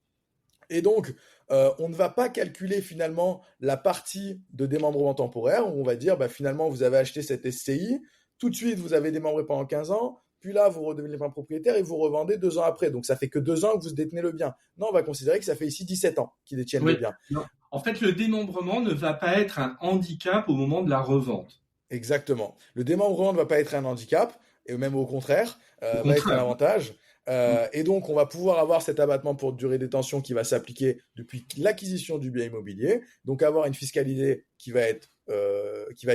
Et donc, on ne va pas calculer finalement la partie de démembrement temporaire où on va dire finalement vous avez acheté cette SCI, tout de suite vous avez démembré pendant 15 ans, puis là vous redevenez un propriétaire et vous revendez 2 ans après. Donc ça fait que 2 ans que vous détenez le bien. Non, on va considérer que ça fait ici 17 ans qu'ils détiennent le bien. Non. En fait, le démembrement ne va pas être un handicap au moment de la revente. Exactement. Le démembrement ne va pas être un handicap, et même au contraire, va être un avantage. Et donc, on va pouvoir avoir cet abattement pour durée de détention qui va s'appliquer depuis l'acquisition du bien immobilier. Donc, avoir une fiscalité qui va être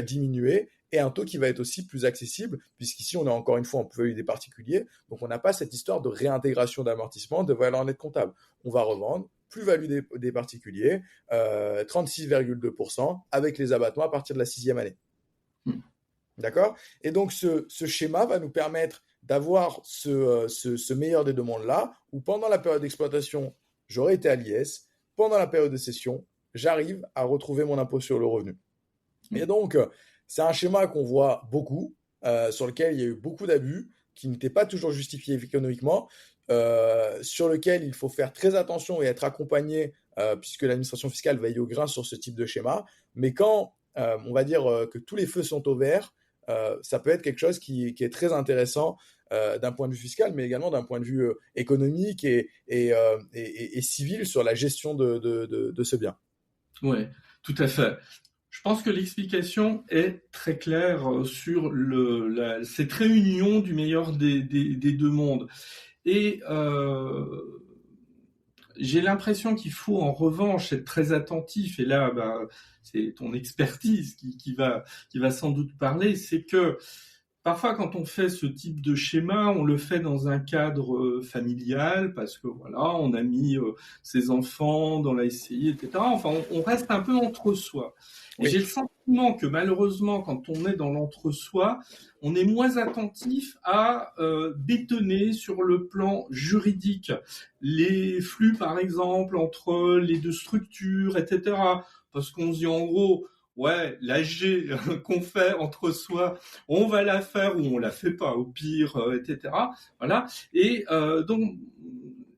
diminuer et un taux qui va être aussi plus accessible, puisqu'ici, on est encore une fois en plus-value des particuliers, donc on n'a pas cette histoire de réintégration d'amortissement de valeur nette comptable. On va revendre, plus-value des particuliers, 36,2% avec les abattements à partir de la 6e année. D'accord ? Et donc, ce schéma va nous permettre d'avoir ce meilleur des deux mondes-là, où pendant la période d'exploitation, j'aurais été à l'IS, pendant la période de cession, j'arrive à retrouver mon impôt sur le revenu. Et donc, c'est un schéma qu'on voit beaucoup, sur lequel il y a eu beaucoup d'abus, qui n'étaient pas toujours justifiés économiquement, sur lequel il faut faire très attention et être accompagné, puisque l'administration fiscale veille au grain sur ce type de schéma. Mais quand on va dire que tous les feux sont au vert, ça peut être quelque chose qui est très intéressant d'un point de vue fiscal, mais également d'un point de vue économique et civil sur la gestion de ce bien. Oui, tout à fait. Je pense que l'explication est très claire sur cette réunion du meilleur des deux mondes. Et j'ai l'impression qu'il faut en revanche être très attentif, et là c'est ton expertise qui va sans doute parler, c'est que parfois quand on fait ce type de schéma, on le fait dans un cadre familial, parce que voilà, on a mis ses enfants dans la SCI, etc. Enfin, on reste un peu entre soi. Et j'ai le sentiment que malheureusement, quand on est dans l'entre-soi, on est moins attentif à bétonner sur le plan juridique les flux, par exemple, entre les deux structures, etc. Parce qu'on se dit en gros, ouais, l'AG qu'on fait entre soi, on va la faire ou on la fait pas, au pire, etc. Voilà. Et donc,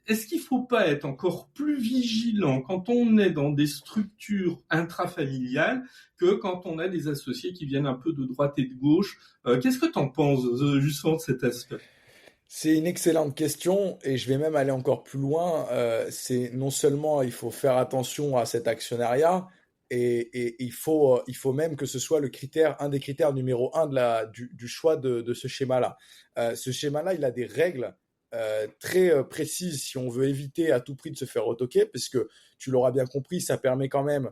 est-ce qu'il faut pas être encore plus vigilant quand on est dans des structures intrafamiliales que quand on a des associés qui viennent un peu de droite et de gauche? Qu'est-ce que tu en penses justement de cet aspect? C'est une excellente question et je vais même aller encore plus loin. C'est non seulement il faut faire attention à cet actionnariat et il faut même que ce soit un des critères numéro un du choix de ce schéma-là. Ce schéma-là, il a des règles très précises si on veut éviter à tout prix de se faire retoquer, parce que tu l'auras bien compris, ça permet quand même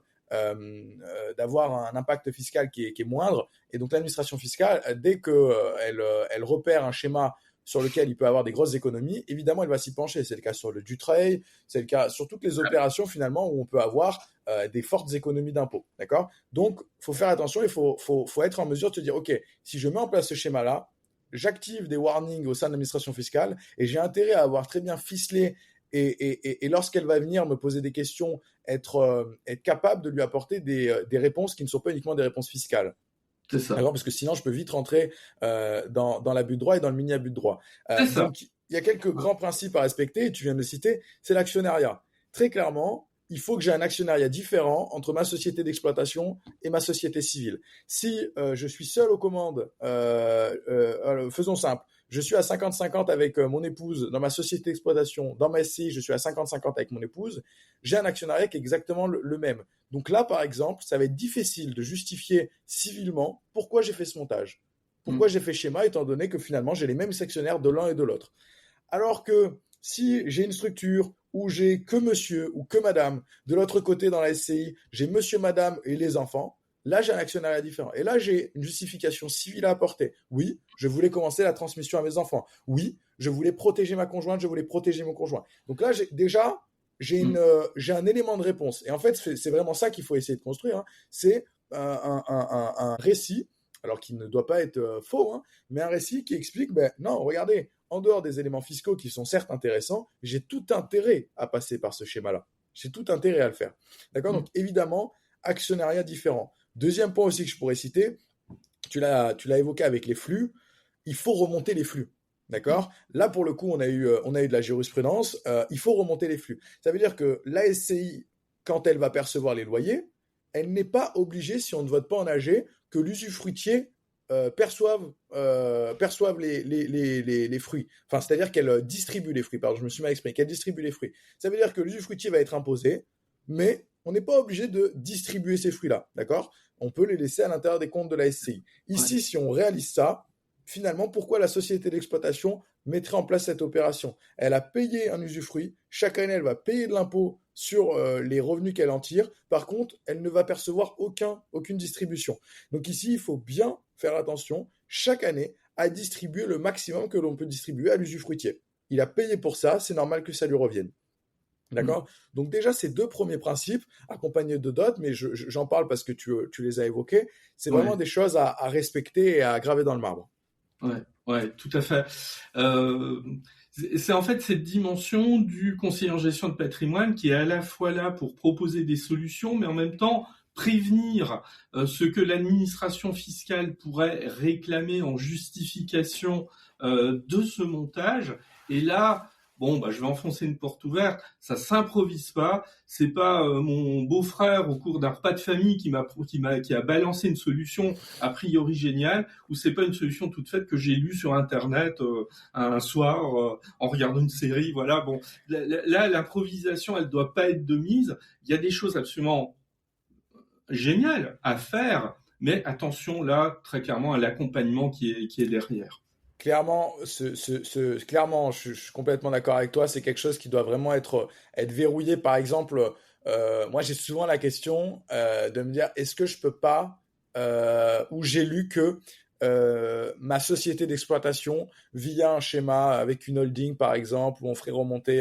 d'avoir un impact fiscal qui est moindre. Et donc l'administration fiscale, dès qu'elle repère un schéma sur lequel il peut avoir des grosses économies, évidemment, elle va s'y pencher. C'est le cas sur le Dutreil, c'est le cas sur toutes les opérations finalement où on peut avoir des fortes économies d'impôts. D'accord ? Donc, il faut faire attention, il faut être en mesure de se dire, OK, si je mets en place ce schéma-là, j'active des warnings au sein de l'administration fiscale et j'ai intérêt à avoir très bien ficelé et lorsqu'elle va venir me poser des questions, être capable de lui apporter des réponses qui ne sont pas uniquement des réponses fiscales. C'est ça. D'accord, parce que sinon, je peux vite rentrer dans l'abus de droit et dans le mini-abus de droit. Donc, il y a quelques grands principes à respecter, et tu viens de le citer, c'est l'actionnariat. Très clairement, il faut que j'ai un actionnariat différent entre ma société d'exploitation et ma société civile. Si je suis seul aux commandes, faisons simple, je suis à 50-50 avec mon épouse dans ma société d'exploitation, dans ma SCI, je suis à 50-50 avec mon épouse, j'ai un actionnariat qui est exactement le même. Donc là, par exemple, ça va être difficile de justifier civilement pourquoi j'ai fait ce montage, pourquoi j'ai fait schéma, étant donné que finalement, j'ai les mêmes actionnaires de l'un et de l'autre. Alors que si j'ai une structure où j'ai que monsieur ou que madame, de l'autre côté dans la SCI, j'ai monsieur, madame et les enfants, là j'ai un actionnariat différent. Et là j'ai une justification civile à apporter. Oui, je voulais commencer la transmission à mes enfants. Oui, je voulais protéger ma conjointe, je voulais protéger mon conjoint. Donc là j'ai un élément de réponse. Et en fait, c'est vraiment ça qu'il faut essayer de construire. Hein. C'est un récit, alors qui ne doit pas être faux, hein, mais un récit qui explique, non, regardez, en dehors des éléments fiscaux qui sont certes intéressants, j'ai tout intérêt à passer par ce schéma-là. J'ai tout intérêt à le faire. D'accord ? Donc, évidemment, actionnariat différent. Deuxième point aussi que je pourrais citer, tu l'as évoqué avec les flux, il faut remonter les flux. D'accord ? Là, pour le coup, on a eu de la jurisprudence, il faut remonter les flux. Ça veut dire que la SCI, quand elle va percevoir les loyers, elle n'est pas obligée, si on ne vote pas en AG, que l'usufruitier perçoivent les fruits. Enfin, c'est-à-dire qu'elle distribue les fruits. Pardon, je me suis mal exprimé. Qu'elle distribue les fruits. Ça veut dire que l'usufruitier va être imposé, mais on n'est pas obligé de distribuer ces fruits-là. D'accord ? On peut les laisser à l'intérieur des comptes de la SCI. Ici, si on réalise ça, finalement, pourquoi la société d'exploitation mettrait en place cette opération ? Elle a payé un usufruit. Chaque année, elle va payer de l'impôt sur les revenus qu'elle en tire. Par contre, elle ne va percevoir aucune distribution. Donc ici, il faut bien faire attention chaque année à distribuer le maximum que l'on peut distribuer à l'usufruitier. Il a payé pour ça, c'est normal que ça lui revienne. D'accord ? Donc déjà, ces 2 premiers principes, accompagnés de d'autres, mais j'en parle parce que tu les as évoqués, c'est vraiment des choses à respecter et à graver dans le marbre. Ouais, tout à fait. C'est en fait cette dimension du conseiller en gestion de patrimoine qui est à la fois là pour proposer des solutions, mais en même temps prévenir ce que l'administration fiscale pourrait réclamer en justification de ce montage. Et là, je vais enfoncer une porte ouverte. Ça s'improvise pas. C'est pas mon beau-frère au cours d'un repas de famille qui a balancé une solution a priori géniale, ou c'est pas une solution toute faite que j'ai lue sur Internet un soir en regardant une série. Voilà. Bon, là, l'improvisation, elle doit pas être de mise. Il y a des choses absolument géniales à faire, mais attention là, très clairement, à l'accompagnement qui est derrière. Clairement, clairement, je suis complètement d'accord avec toi. C'est quelque chose qui doit vraiment être verrouillé. Par exemple, moi, j'ai souvent la question de me dire, est-ce que je peux pas, ou j'ai lu que ma société d'exploitation, via un schéma avec une holding, par exemple, où on ferait remonter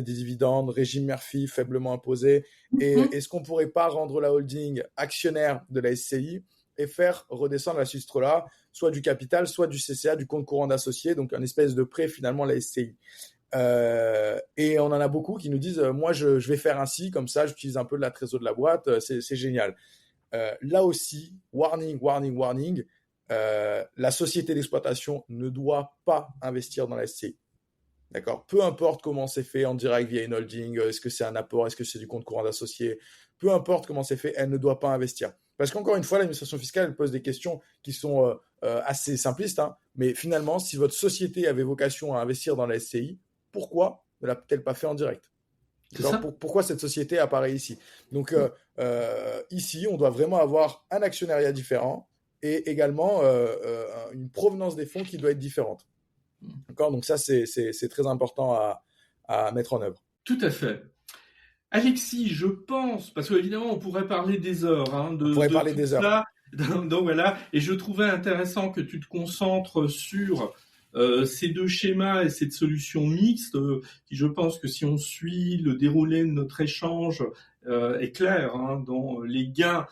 des dividendes, régime Murphy, faiblement imposé, et est-ce qu'on pourrait pas rendre la holding actionnaire de la SCI et faire redescendre à ce titre-là soit du capital, soit du CCA, du compte courant d'associé, donc un espèce de prêt finalement la SCI. Et on en a beaucoup qui nous disent moi je vais faire ainsi, comme ça j'utilise un peu de la trésorerie de la boîte, c'est génial. Là aussi, warning, la société d'exploitation ne doit pas investir dans la SCI. D'accord ? Peu importe comment c'est fait, en direct via une holding, est-ce que c'est un apport, est-ce que c'est du compte courant d'associé, peu importe comment c'est fait, elle ne doit pas investir. Parce qu'encore une fois, l'administration fiscale, elle pose des questions qui sont assez simplistes, hein, mais finalement, si votre société avait vocation à investir dans la SCI, pourquoi ne l'a-t-elle pas fait en direct ? Pourquoi cette société apparaît ici ? Donc ici, on doit vraiment avoir un actionnariat différent et également une provenance des fonds qui doit être différente. D'accord ? Donc ça, c'est très important à mettre en œuvre. Tout à fait. Alexis, je pense, parce qu'évidemment, on pourrait parler des heures. On pourrait parler des heures. Donc voilà, et je trouvais intéressant que tu te concentres sur ces 2 schémas et cette solution mixte, qui je pense que si on suit le déroulé de notre échange est clair dans les gains,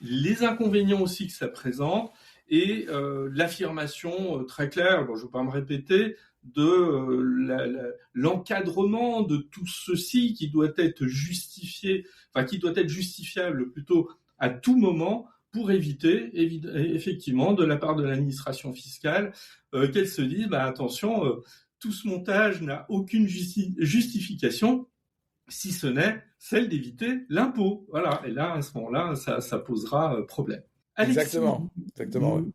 les inconvénients aussi que ça présente, et l'affirmation très claire, je ne vais pas me répéter, de l'encadrement de tout ceci qui doit être justifiable plutôt à tout moment pour éviter effectivement de la part de l'administration fiscale qu'elle se dise attention, tout ce montage n'a aucune justification si ce n'est celle d'éviter l'impôt. Voilà, et là à ce moment-là ça posera problème. Alexis, exactement. Ouais.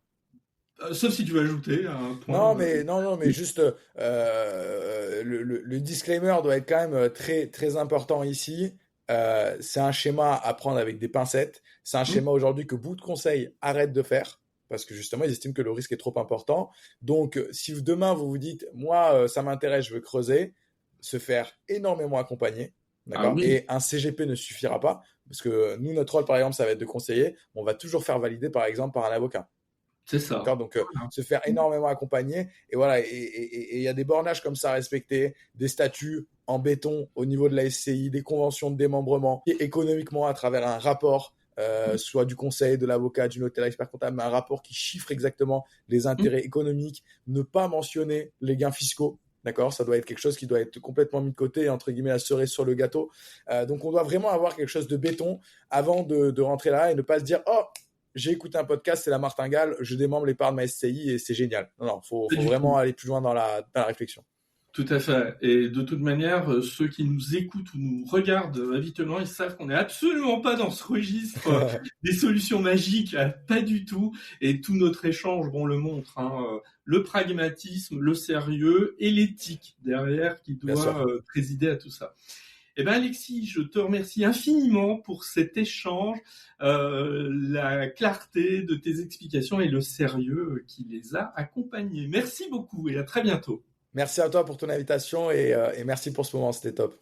Sauf si tu veux ajouter un point. Non, mais juste le disclaimer doit être quand même très, très important ici. C'est un schéma à prendre avec des pincettes. C'est un schéma aujourd'hui que beaucoup de conseils arrêtent de faire parce que justement, ils estiment que le risque est trop important. Donc, si demain, vous vous dites, moi, ça m'intéresse, je veux creuser, se faire énormément accompagner. D'accord ? Et un CGP ne suffira pas parce que nous, notre rôle, par exemple, ça va être de conseiller. On va toujours faire valider, par exemple, par un avocat. C'est ça. D'accord ? Donc, se faire énormément accompagner. Et voilà, et il y a des bornages comme ça à respecter, des statuts en béton au niveau de la SCI, des conventions de démembrement, et économiquement à travers un rapport, soit du conseil, de l'avocat, du notaire expert comptable, mais un rapport qui chiffre exactement les intérêts économiques, ne pas mentionner les gains fiscaux. D'accord ? Ça doit être quelque chose qui doit être complètement mis de côté, entre guillemets, la cerise sur le gâteau. Donc, on doit vraiment avoir quelque chose de béton avant de rentrer là et ne pas se dire « Oh, j'ai écouté un podcast, c'est la martingale, je démembre les parts de ma SCI et c'est génial. » Non, faut vraiment aller plus loin dans la réflexion. Tout à fait. Et de toute manière, ceux qui nous écoutent ou nous regardent habituellement, ils savent qu'on n'est absolument pas dans ce registre des solutions magiques, pas du tout. Et tout notre échange, le montre. Le pragmatisme, le sérieux et l'éthique derrière qui doit présider à tout ça. Eh bien, Alexis, je te remercie infiniment pour cet échange, la clarté de tes explications et le sérieux qui les a accompagnés. Merci beaucoup et à très bientôt. Merci à toi pour ton invitation et merci pour ce moment, c'était top.